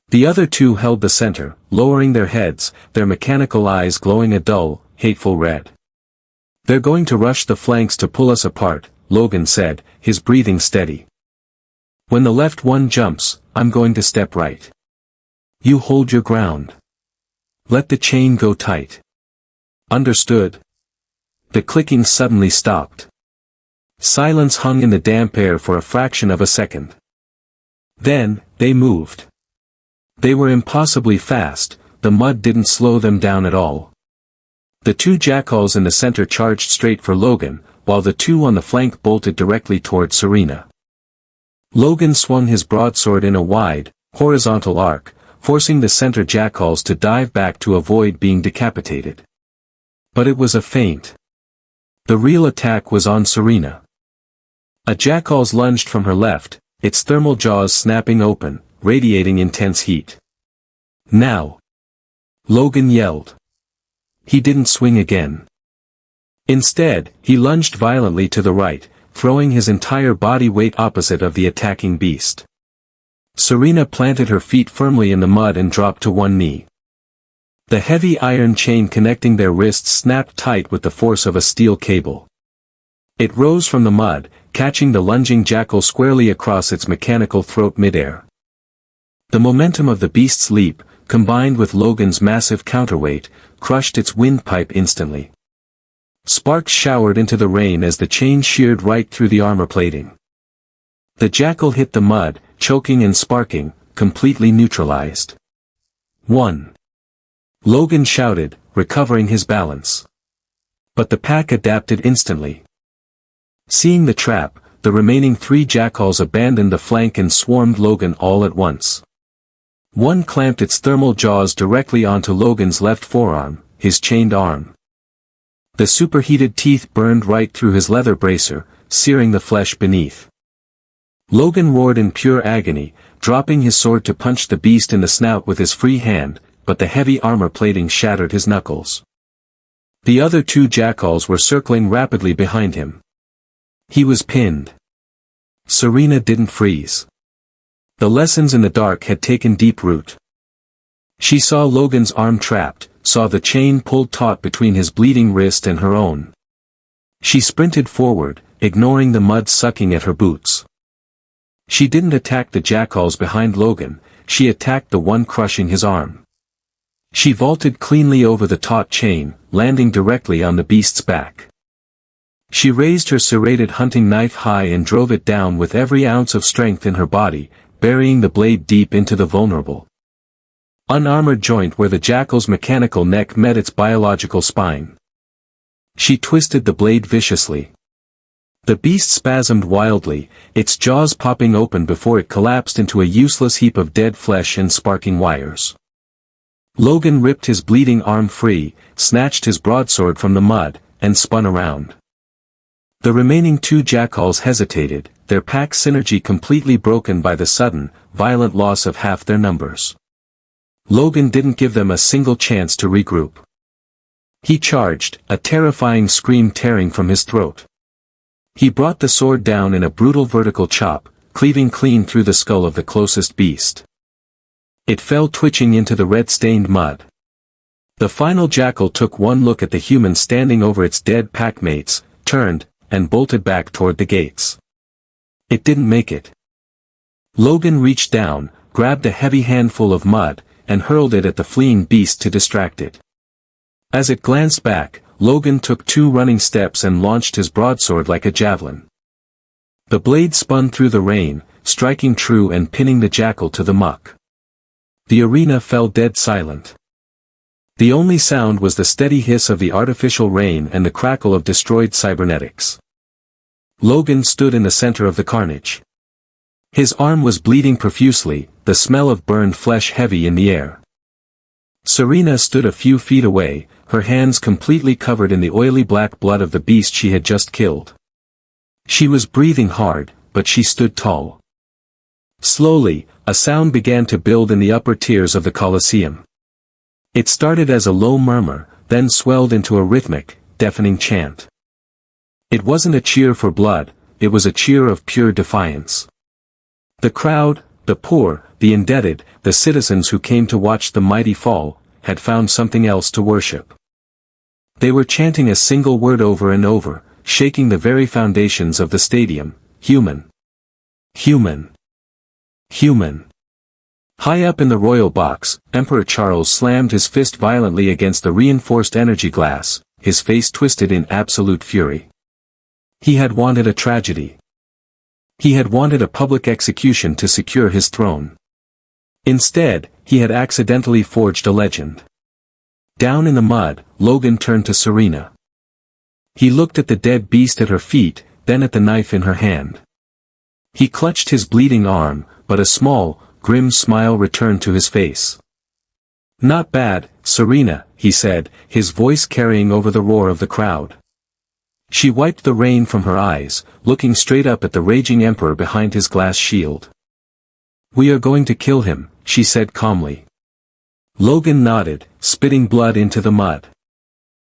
The other 2 held the center, lowering their heads, their mechanical eyes glowing a dull, hateful red. They're going to rush the flanks to pull us apart, Logan said, his breathing steady. When the left one jumps, I'm going to step right. You hold your ground. Let the chain go tight. Understood? The clicking suddenly stopped. Silence hung in the damp air for a fraction of a second. Then, they moved. They were impossibly fast, the mud didn't slow them down at all. The two jackals in the center charged straight for Logan, while the two on the flank bolted directly toward Serena. Logan swung his broadsword in a wide, horizontal arc, forcing the center jackals to dive back to avoid being decapitated. But it was a feint. The real attack was on Serena. A jackal's lunged from her left, its thermal jaws snapping open, radiating intense heat. Now! Logan yelled. He didn't swing again. Instead, he lunged violently to the right, throwing his entire body weight opposite of the attacking beast. Serena planted her feet firmly in the mud and dropped to one knee. The heavy iron chain connecting their wrists snapped tight with the force of a steel cable. It rose from the mud, catching the lunging jackal squarely across its mechanical throat midair. The momentum of the beast's leap, combined with Logan's massive counterweight, crushed its windpipe instantly. Sparks showered into the rain as the chain sheared right through the armor plating. The jackal hit the mud, choking and sparking, completely neutralized. 1. Logan shouted, recovering his balance. But the pack adapted instantly. Seeing the trap, the remaining 3 jackals abandoned the flank and swarmed Logan all at once. One clamped its thermal jaws directly onto Logan's left forearm, his chained arm. The superheated teeth burned right through his leather bracer, searing the flesh beneath. Logan roared in pure agony, dropping his sword to punch the beast in the snout with his free hand, but the heavy armor plating shattered his knuckles. The other 2 jackals were circling rapidly behind him. He was pinned. Serena didn't freeze. The lessons in the dark had taken deep root. She saw Logan's arm trapped, saw the chain pulled taut between his bleeding wrist and her own. She sprinted forward, ignoring the mud sucking at her boots. She didn't attack the jackals behind Logan, she attacked the one crushing his arm. She vaulted cleanly over the taut chain, landing directly on the beast's back. She raised her serrated hunting knife high and drove it down with every ounce of strength in her body, burying the blade deep into the vulnerable, unarmored joint where the jackal's mechanical neck met its biological spine. She twisted the blade viciously. The beast spasmed wildly, its jaws popping open before it collapsed into a useless heap of dead flesh and sparking wires. Logan ripped his bleeding arm free, snatched his broadsword from the mud, and spun around. The remaining 2 jackals hesitated, their pack synergy completely broken by the sudden, violent loss of half their numbers. Logan didn't give them a single chance to regroup. He charged, a terrifying scream tearing from his throat. He brought the sword down in a brutal vertical chop, cleaving clean through the skull of the closest beast. It fell twitching into the red-stained mud. The final jackal took one look at the human standing over its dead packmates, turned, and bolted back toward the gates. It didn't make it. Logan reached down, grabbed a heavy handful of mud, and hurled it at the fleeing beast to distract it. As it glanced back, Logan took 2 running steps and launched his broadsword like a javelin. The blade spun through the rain, striking true and pinning the jackal to the muck. The arena fell dead silent. The only sound was the steady hiss of the artificial rain and the crackle of destroyed cybernetics. Logan stood in the center of the carnage. His arm was bleeding profusely, the smell of burned flesh heavy in the air. Serena stood a few feet away, her hands completely covered in the oily black blood of the beast she had just killed. She was breathing hard, but she stood tall. Slowly, a sound began to build in the upper tiers of the Coliseum. It started as a low murmur, then swelled into a rhythmic, deafening chant. It wasn't a cheer for blood, it was a cheer of pure defiance. The crowd, the poor, the indebted, the citizens who came to watch the mighty fall, had found something else to worship. They were chanting a single word over and over, shaking the very foundations of the stadium: human. Human. Human. High up in the royal box, Emperor Charles slammed his fist violently against the reinforced energy glass, his face twisted in absolute fury. He had wanted a tragedy. He had wanted a public execution to secure his throne. Instead, he had accidentally forged a legend. Down in the mud, Logan turned to Serena. He looked at the dead beast at her feet, then at the knife in her hand. He clutched his bleeding arm, but a small, grim smile returned to his face. "Not bad, Serena," he said, his voice carrying over the roar of the crowd. She wiped the rain from her eyes, looking straight up at the raging emperor behind his glass shield. "We are going to kill him," she said calmly. Logan nodded, spitting blood into the mud.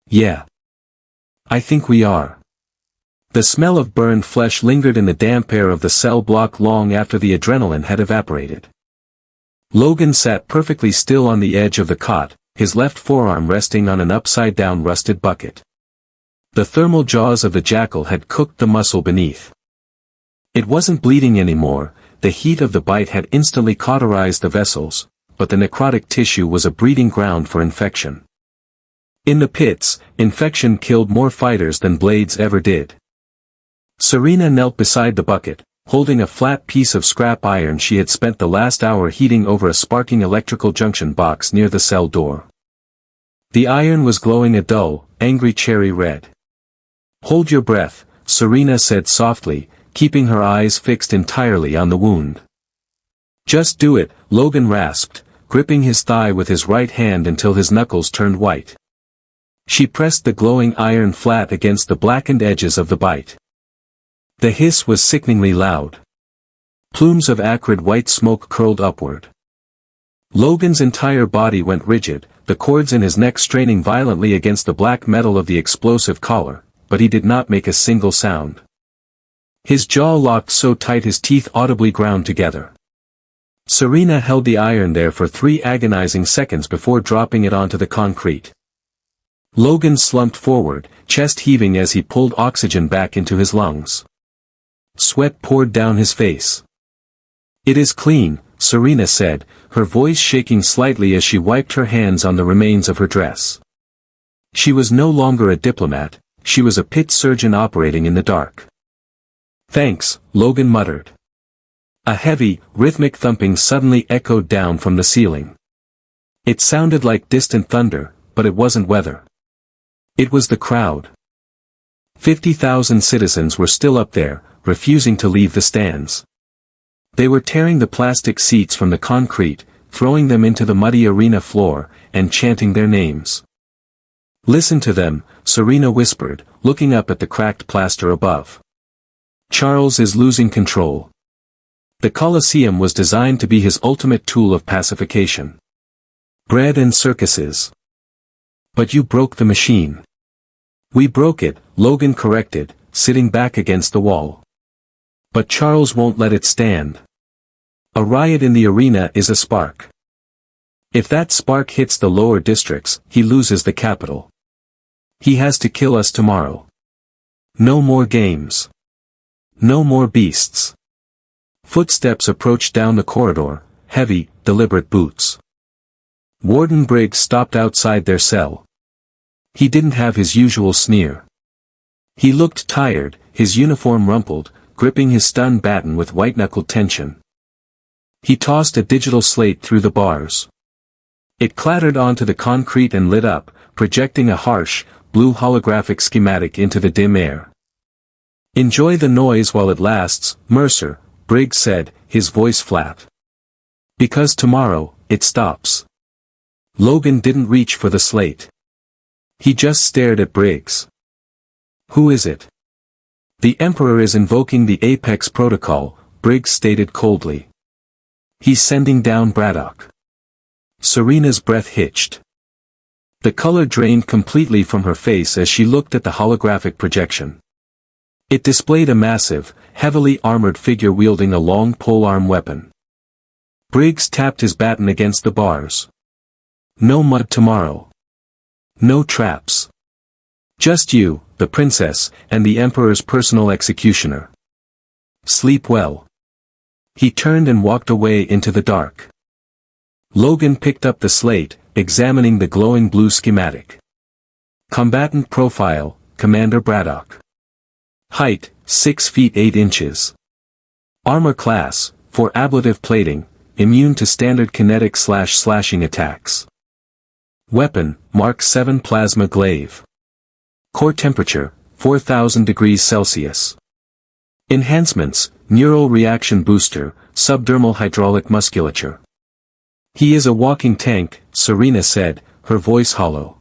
"Yeah. I think we are." The smell of burned flesh lingered in the damp air of the cell block long after the adrenaline had evaporated. Logan sat perfectly still on the edge of the cot, his left forearm resting on an upside-down rusted bucket. The thermal jaws of the jackal had cooked the muscle beneath. It wasn't bleeding anymore, the heat of the bite had instantly cauterized the vessels, but the necrotic tissue was a breeding ground for infection. In the pits, infection killed more fighters than blades ever did. Serena knelt beside the bucket, holding a flat piece of scrap iron she had spent the last hour heating over a sparking electrical junction box near the cell door. The iron was glowing a dull, angry cherry red. "Hold your breath," Serena said softly, keeping her eyes fixed entirely on the wound. "Just do it," Logan rasped, gripping his thigh with his right hand until his knuckles turned white. She pressed the glowing iron flat against the blackened edges of the bite. The hiss was sickeningly loud. Plumes of acrid white smoke curled upward. Logan's entire body went rigid, the cords in his neck straining violently against the black metal of the explosive collar, but he did not make a single sound. His jaw locked so tight his teeth audibly ground together. Serena held the iron there for 3 agonizing seconds before dropping it onto the concrete. Logan slumped forward, chest heaving as he pulled oxygen back into his lungs. Sweat poured down his face. "It is clean," Serena said, her voice shaking slightly as she wiped her hands on the remains of her dress. She was no longer a diplomat, she was a pit surgeon operating in the dark. "Thanks," Logan muttered. A heavy, rhythmic thumping suddenly echoed down from the ceiling. It sounded like distant thunder, but it wasn't weather. It was the crowd. 50,000 citizens were still up there, refusing to leave the stands. They were tearing the plastic seats from the concrete, throwing them into the muddy arena floor, and chanting their names. "Listen to them," Serena whispered, looking up at the cracked plaster above. "Charles is losing control." The Coliseum was designed to be his ultimate tool of pacification. Bread and circuses. "But you broke the machine." "We broke it," Logan corrected, sitting back against the wall. "But Charles won't let it stand. A riot in the arena is a spark. If that spark hits the lower districts, he loses the capital. He has to kill us tomorrow. No more games. No more beasts." Footsteps approached down the corridor, heavy, deliberate boots. Warden Briggs stopped outside their cell. He didn't have his usual sneer. He looked tired, his uniform rumpled, gripping his stun baton with white-knuckled tension. He tossed a digital slate through the bars. It clattered onto the concrete and lit up, projecting a harsh, blue holographic schematic into the dim air. "Enjoy the noise while it lasts, Mercer," Briggs said, his voice flat. "Because tomorrow, it stops." Logan didn't reach for the slate. He just stared at Briggs. "Who is it?" "The Emperor is invoking the Apex Protocol," Briggs stated coldly. "He's sending down Braddock." Serena's breath hitched. The color drained completely from her face as she looked at the holographic projection. It displayed a massive, heavily armored figure wielding a long polearm weapon. Briggs tapped his baton against the bars. "No mud tomorrow. No traps. Just you, the princess, and the Emperor's personal executioner. Sleep well." He turned and walked away into the dark. Logan picked up the slate, examining the glowing blue schematic. Combatant profile, Commander Braddock. Height, 6 feet 8 inches. Armor class, for ablative plating, immune to standard kinetic slashing attacks. Weapon, Mark 7 Plasma Glaive. Core temperature, 4000 degrees Celsius. Enhancements, neural reaction booster, subdermal hydraulic musculature. He is a walking tank, Serena said, her voice hollow.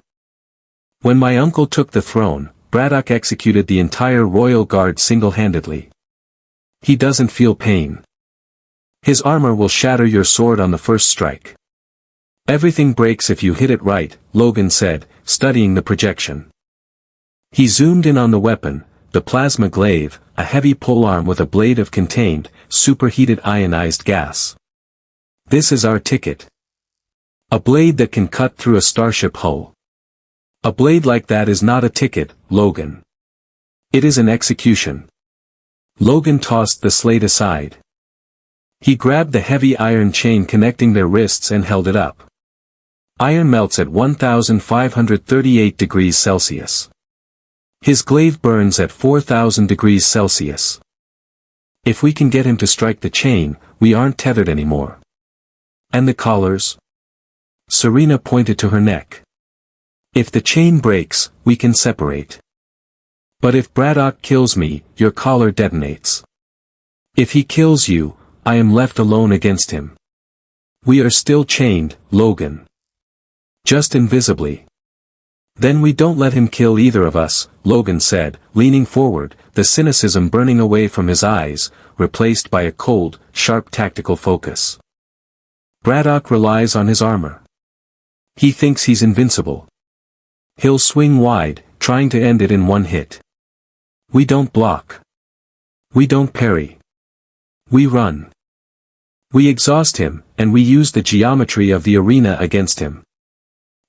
When my uncle took the throne, Braddock executed the entire royal guard single-handedly. He doesn't feel pain. His armor will shatter your sword on the first strike. Everything breaks if you hit it right, Logan said, studying the projection. He zoomed in on the weapon, the plasma glaive, a heavy polearm with a blade of contained, superheated ionized gas. This is our ticket. A blade that can cut through a starship hull. A blade like that is not a ticket, Logan. It is an execution. Logan tossed the slate aside. He grabbed the heavy iron chain connecting their wrists and held it up. Iron melts at 1538 degrees Celsius. His glaive burns at 4000 degrees Celsius. If we can get him to strike the chain, we aren't tethered anymore. And the collars? Serena pointed to her neck. If the chain breaks, we can separate. But if Braddock kills me, your collar detonates. If he kills you, I am left alone against him. We are still chained, Logan. Just invisibly. Then we don't let him kill either of us, Logan said, leaning forward, the cynicism burning away from his eyes, replaced by a cold, sharp tactical focus. Braddock relies on his armor. He thinks he's invincible. He'll swing wide, trying to end it in one hit. We don't block. We don't parry. We run. We exhaust him, and we use the geometry of the arena against him.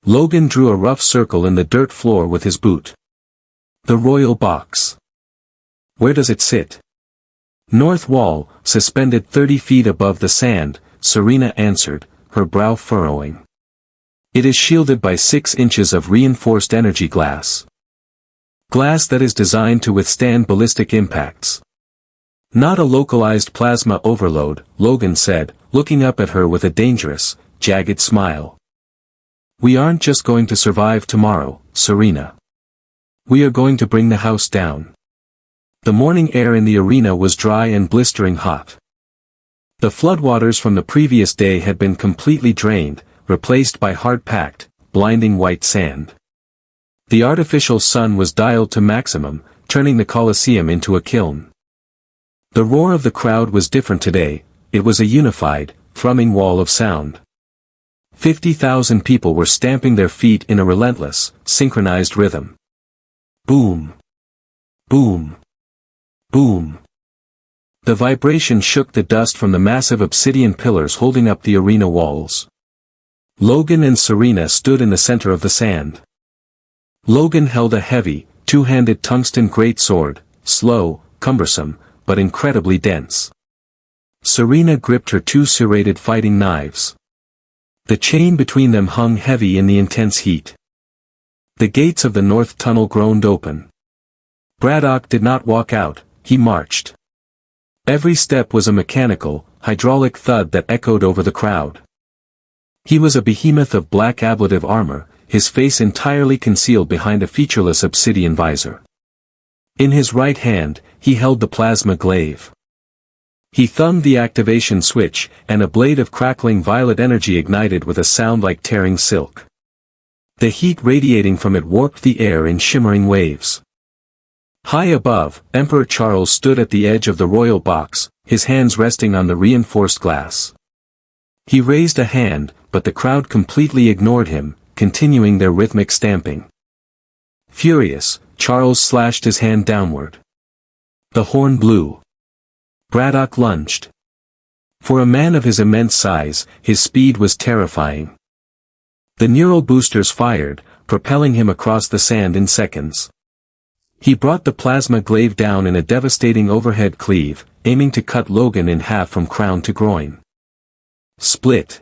Logan drew a rough circle in the dirt floor with his boot. The royal box. Where does it sit? North wall, suspended 30 feet above the sand, Serena answered, her brow furrowing. It is shielded by 6 inches of reinforced energy glass. Glass that is designed to withstand ballistic impacts. Not a localized plasma overload, Logan said, looking up at her with a dangerous, jagged smile. We aren't just going to survive tomorrow, Serena. We are going to bring the house down. The morning air in the arena was dry and blistering hot. The floodwaters from the previous day had been completely drained, replaced by hard-packed, blinding white sand. The artificial sun was dialed to maximum, turning the Coliseum into a kiln. The roar of the crowd was different today, it was a unified, thrumming wall of sound. 50,000 people were stamping their feet in a relentless, synchronized rhythm. Boom. Boom. Boom. The vibration shook the dust from the massive obsidian pillars holding up the arena walls. Logan and Serena stood in the center of the sand. Logan held a heavy, two-handed tungsten greatsword, slow, cumbersome, but incredibly dense. Serena gripped her 2 serrated fighting knives. The chain between them hung heavy in the intense heat. The gates of the north tunnel groaned open. Braddock did not walk out, he marched. Every step was a mechanical, hydraulic thud that echoed over the crowd. He was a behemoth of black ablative armor, his face entirely concealed behind a featureless obsidian visor. In his right hand, he held the plasma glaive. He thumbed the activation switch, and a blade of crackling violet energy ignited with a sound like tearing silk. The heat radiating from it warped the air in shimmering waves. High above, Emperor Charles stood at the edge of the royal box, his hands resting on the reinforced glass. He raised a hand, but the crowd completely ignored him, continuing their rhythmic stamping. Furious, Charles slashed his hand downward. The horn blew. Braddock lunged. For a man of his immense size, his speed was terrifying. The neural boosters fired, propelling him across the sand in seconds. He brought the plasma glaive down in a devastating overhead cleave, aiming to cut Logan in half from crown to groin. Split.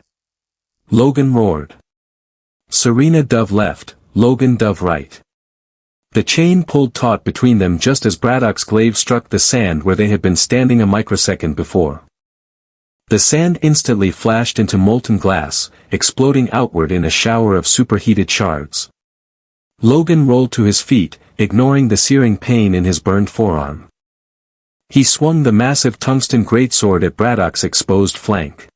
Logan roared. Serena dove left, Logan dove right. The chain pulled taut between them just as Braddock's glaive struck the sand where they had been standing a microsecond before. The sand instantly flashed into molten glass, exploding outward in a shower of superheated shards. Logan rolled to his feet, ignoring the searing pain in his burned forearm. He swung the massive tungsten greatsword at Braddock's exposed flank.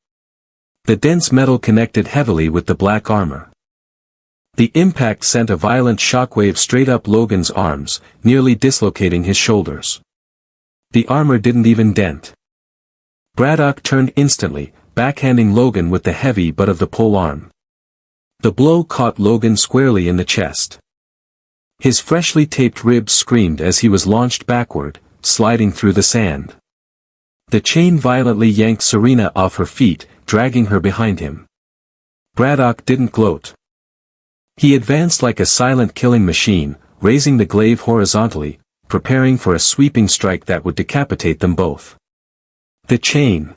The dense metal connected heavily with the black armor. The impact sent a violent shockwave straight up Logan's arms, nearly dislocating his shoulders. The armor didn't even dent. Braddock turned instantly, backhanding Logan with the heavy butt of the polearm. The blow caught Logan squarely in the chest. His freshly taped ribs screamed as he was launched backward, sliding through the sand. The chain violently yanked Serena off her feet, dragging her behind him. Braddock didn't gloat. He advanced like a silent killing machine, raising the glaive horizontally, preparing for a sweeping strike that would decapitate them both. The chain!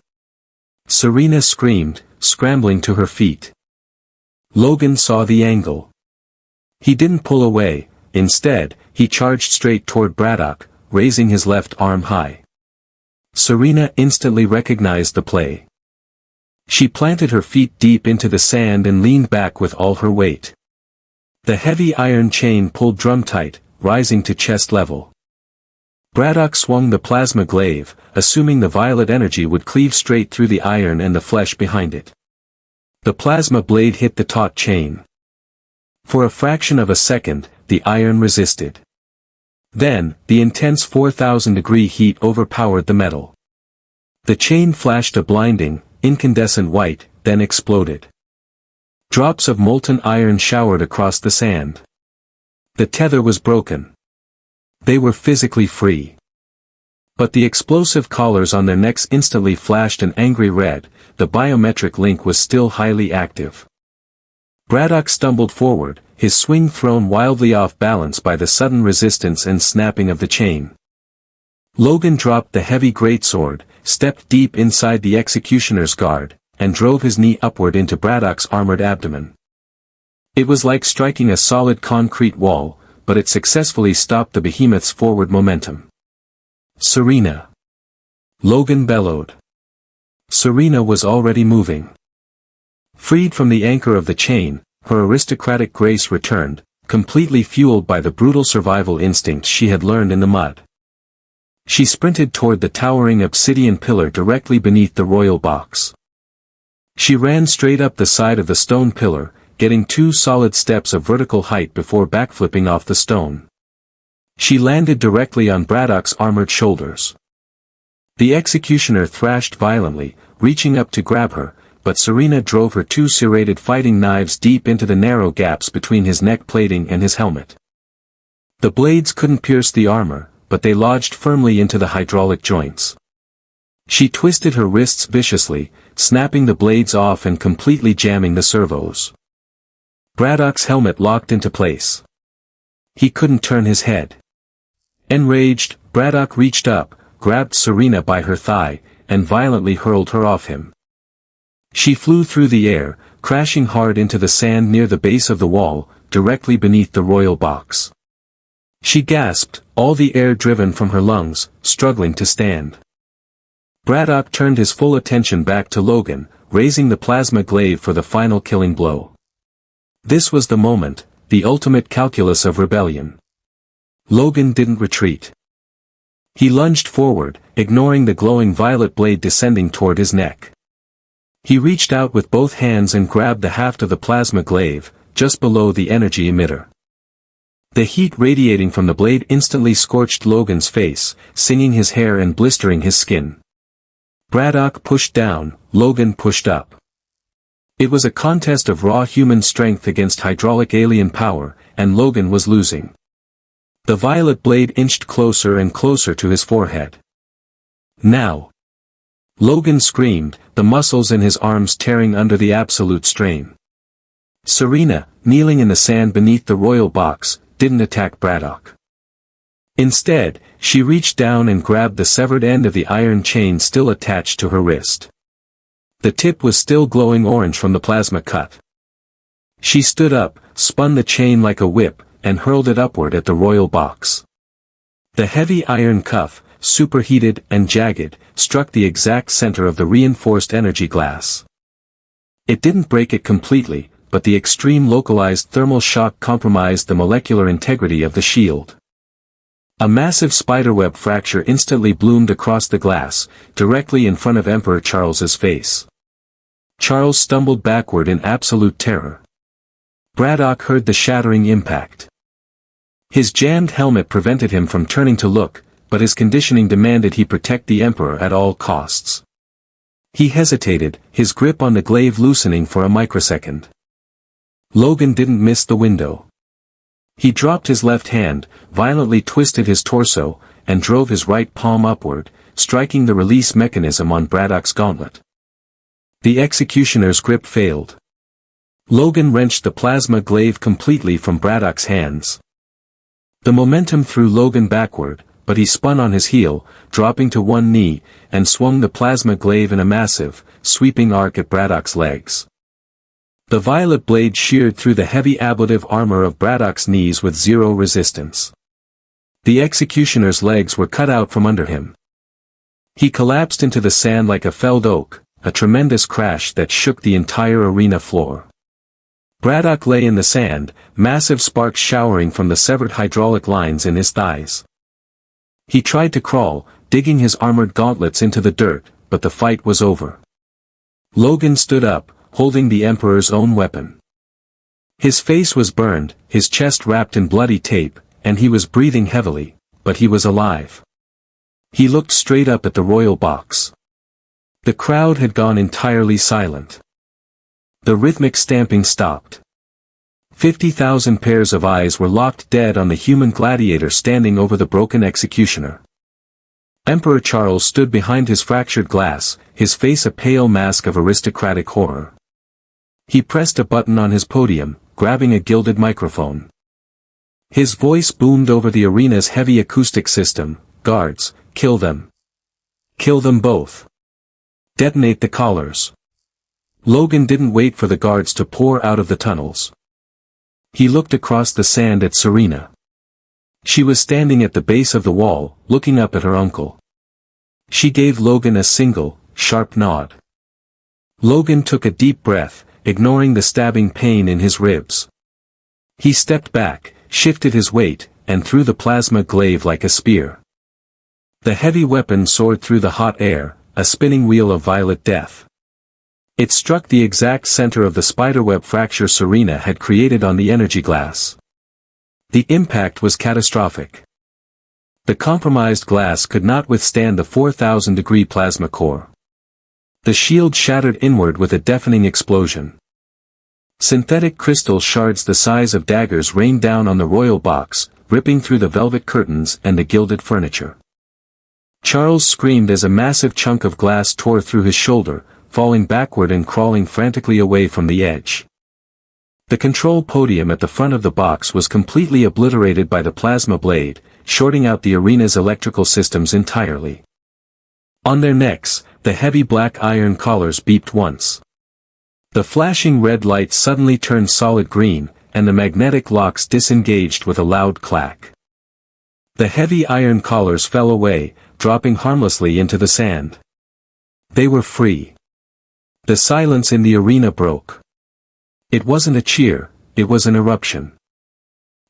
Serena screamed, scrambling to her feet. Logan saw the angle. He didn't pull away, instead, he charged straight toward Braddock, raising his left arm high. Serena instantly recognized the play. She planted her feet deep into the sand and leaned back with all her weight. The heavy iron chain pulled drum-tight, rising to chest level. Braddock swung the plasma glaive, assuming the violet energy would cleave straight through the iron and the flesh behind it. The plasma blade hit the taut chain. For a fraction of a second, the iron resisted. Then, the intense 4,000-degree heat overpowered the metal. The chain flashed a blinding, incandescent white, then exploded. Drops of molten iron showered across the sand. The tether was broken. They were physically free. But the explosive collars on their necks instantly flashed an angry red, the biometric link was still highly active. Braddock stumbled forward, his swing thrown wildly off balance by the sudden resistance and snapping of the chain. Logan dropped the heavy greatsword, stepped deep inside the executioner's guard, and drove his knee upward into Braddock's armored abdomen. It was like striking a solid concrete wall, but it successfully stopped the behemoth's forward momentum. Serena! Logan bellowed. Serena was already moving. Freed from the anchor of the chain, her aristocratic grace returned, completely fueled by the brutal survival instincts she had learned in the mud. She sprinted toward the towering obsidian pillar directly beneath the royal box. She ran straight up the side of the stone pillar, getting 2 solid steps of vertical height before backflipping off the stone. She landed directly on Braddock's armored shoulders. The executioner thrashed violently, reaching up to grab her, but Serena drove her 2 serrated fighting knives deep into the narrow gaps between his neck plating and his helmet. The blades couldn't pierce the armor, but they lodged firmly into the hydraulic joints. She twisted her wrists viciously, snapping the blades off and completely jamming the servos. Braddock's helmet locked into place. He couldn't turn his head. Enraged, Braddock reached up, grabbed Serena by her thigh, and violently hurled her off him. She flew through the air, crashing hard into the sand near the base of the wall, directly beneath the royal box. She gasped, all the air driven from her lungs, struggling to stand. Braddock turned his full attention back to Logan, raising the plasma glaive for the final killing blow. This was the moment, the ultimate calculus of rebellion. Logan didn't retreat. He lunged forward, ignoring the glowing violet blade descending toward his neck. He reached out with both hands and grabbed the haft of the plasma glaive, just below the energy emitter. The heat radiating from the blade instantly scorched Logan's face, singing his hair and blistering his skin. Braddock pushed down, Logan pushed up. It was a contest of raw human strength against hydraulic alien power, and Logan was losing. The violet blade inched closer and closer to his forehead. Now! Logan screamed, the muscles in his arms tearing under the absolute strain. Serena, kneeling in the sand beneath the royal box, didn't attack Braddock. Instead, she reached down and grabbed the severed end of the iron chain still attached to her wrist. The tip was still glowing orange from the plasma cut. She stood up, spun the chain like a whip, and hurled it upward at the royal box. The heavy iron cuff, superheated and jagged, struck the exact center of the reinforced energy glass. It didn't break it completely, but the extreme localized thermal shock compromised the molecular integrity of the shield. A massive spiderweb fracture instantly bloomed across the glass, directly in front of Emperor Charles's face. Charles stumbled backward in absolute terror. Braddock heard the shattering impact. His jammed helmet prevented him from turning to look, but his conditioning demanded he protect the Emperor at all costs. He hesitated, his grip on the glaive loosening for a microsecond. Logan didn't miss the window. He dropped his left hand, violently twisted his torso, and drove his right palm upward, striking the release mechanism on Braddock's gauntlet. The executioner's grip failed. Logan wrenched the plasma glaive completely from Braddock's hands. The momentum threw Logan backward, but he spun on his heel, dropping to one knee, and swung the plasma glaive in a massive, sweeping arc at Braddock's legs. The violet blade sheared through the heavy ablative armor of Braddock's knees with zero resistance. The executioner's legs were cut out from under him. He collapsed into the sand like a felled oak, a tremendous crash that shook the entire arena floor. Braddock lay in the sand, massive sparks showering from the severed hydraulic lines in his thighs. He tried to crawl, digging his armored gauntlets into the dirt, but the fight was over. Logan stood up, holding the Emperor's own weapon. His face was burned, his chest wrapped in bloody tape, and he was breathing heavily, but he was alive. He looked straight up at the royal box. The crowd had gone entirely silent. The rhythmic stamping stopped. 50,000 pairs of eyes were locked dead on the human gladiator standing over the broken executioner. Emperor Charles stood behind his fractured glass, his face a pale mask of aristocratic horror. He pressed a button on his podium, grabbing a gilded microphone. His voice boomed over the arena's heavy acoustic system, "Guards, kill them. Kill them both. Detonate the collars." Logan didn't wait for the guards to pour out of the tunnels. He looked across the sand at Serena. She was standing at the base of the wall, looking up at her uncle. She gave Logan a single, sharp nod. Logan took a deep breath, ignoring the stabbing pain in his ribs. He stepped back, shifted his weight, and threw the plasma glaive like a spear. The heavy weapon soared through the hot air, a spinning wheel of violet death. It struck the exact center of the spiderweb fracture Serena had created on the energy glass. The impact was catastrophic. The compromised glass could not withstand the 4,000-degree plasma core. The shield shattered inward with a deafening explosion. Synthetic crystal shards the size of daggers rained down on the royal box, ripping through the velvet curtains and the gilded furniture. Charles screamed as a massive chunk of glass tore through his shoulder, falling backward and crawling frantically away from the edge. The control podium at the front of the box was completely obliterated by the plasma blade, shorting out the arena's electrical systems entirely. On their necks, the heavy black iron collars beeped once. The flashing red light suddenly turned solid green, and the magnetic locks disengaged with a loud clack. The heavy iron collars fell away, dropping harmlessly into the sand. They were free. The silence in the arena broke. It wasn't a cheer, it was an eruption.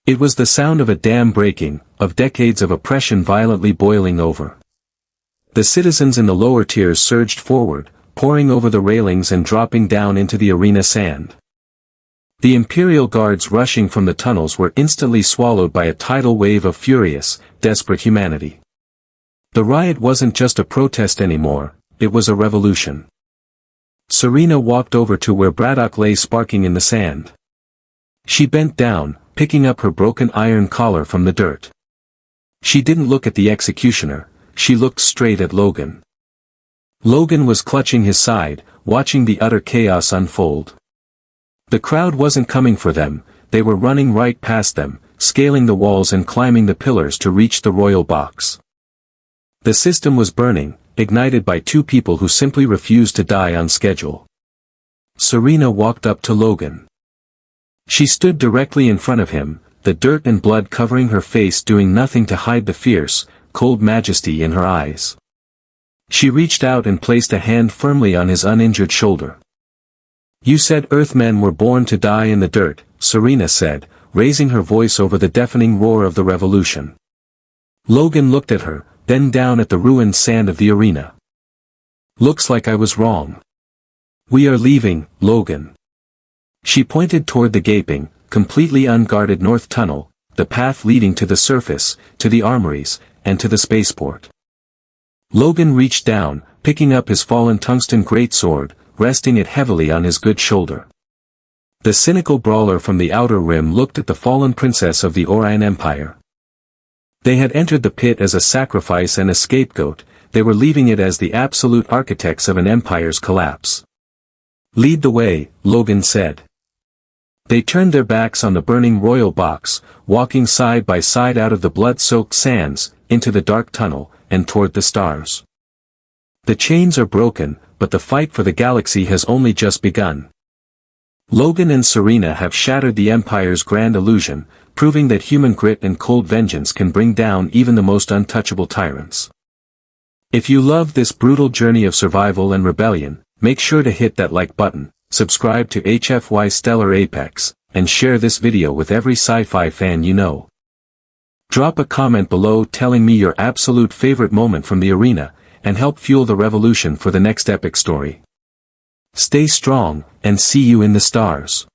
It was the sound of a dam breaking, of decades of oppression violently boiling over. The citizens in the lower tiers surged forward, pouring over the railings and dropping down into the arena sand. The Imperial Guards rushing from the tunnels were instantly swallowed by a tidal wave of furious, desperate humanity. The riot wasn't just a protest anymore, it was a revolution. Serena walked over to where Braddock lay sparking in the sand. She bent down, picking up her broken iron collar from the dirt. She didn't look at the executioner, she looked straight at Logan. Logan was clutching his side, watching the utter chaos unfold. The crowd wasn't coming for them, they were running right past them, scaling the walls and climbing the pillars to reach the royal box. The system was burning, ignited by two people who simply refused to die on schedule. Serena walked up to Logan. She stood directly in front of him, the dirt and blood covering her face doing nothing to hide the fierce, cold majesty in her eyes. She reached out and placed a hand firmly on his uninjured shoulder. "You said Earthmen were born to die in the dirt," Serena said, raising her voice over the deafening roar of the revolution. Logan looked at her, then down at the ruined sand of the arena. "Looks like I was wrong. We are leaving, Logan." She pointed toward the gaping, completely unguarded north tunnel, the path leading to the surface, to the armories, and to the spaceport. Logan reached down, picking up his fallen tungsten greatsword, resting it heavily on his good shoulder. The cynical brawler from the outer rim looked at the fallen princess of the Orion Empire. They had entered the pit as a sacrifice and a scapegoat, they were leaving it as the absolute architects of an empire's collapse. "Lead the way," Logan said. They turned their backs on the burning royal box, walking side by side out of the blood-soaked sands, into the dark tunnel, and toward the stars. The chains are broken, but the fight for the galaxy has only just begun. Logan and Serena have shattered the Empire's grand illusion, proving that human grit and cold vengeance can bring down even the most untouchable tyrants. If you love this brutal journey of survival and rebellion, make sure to hit that like button, subscribe to HFY Stellar Apex, and share this video with every sci-fi fan you know. Drop a comment below telling me your absolute favorite moment from the arena, and help fuel the revolution for the next epic story. Stay strong, and see you in the stars.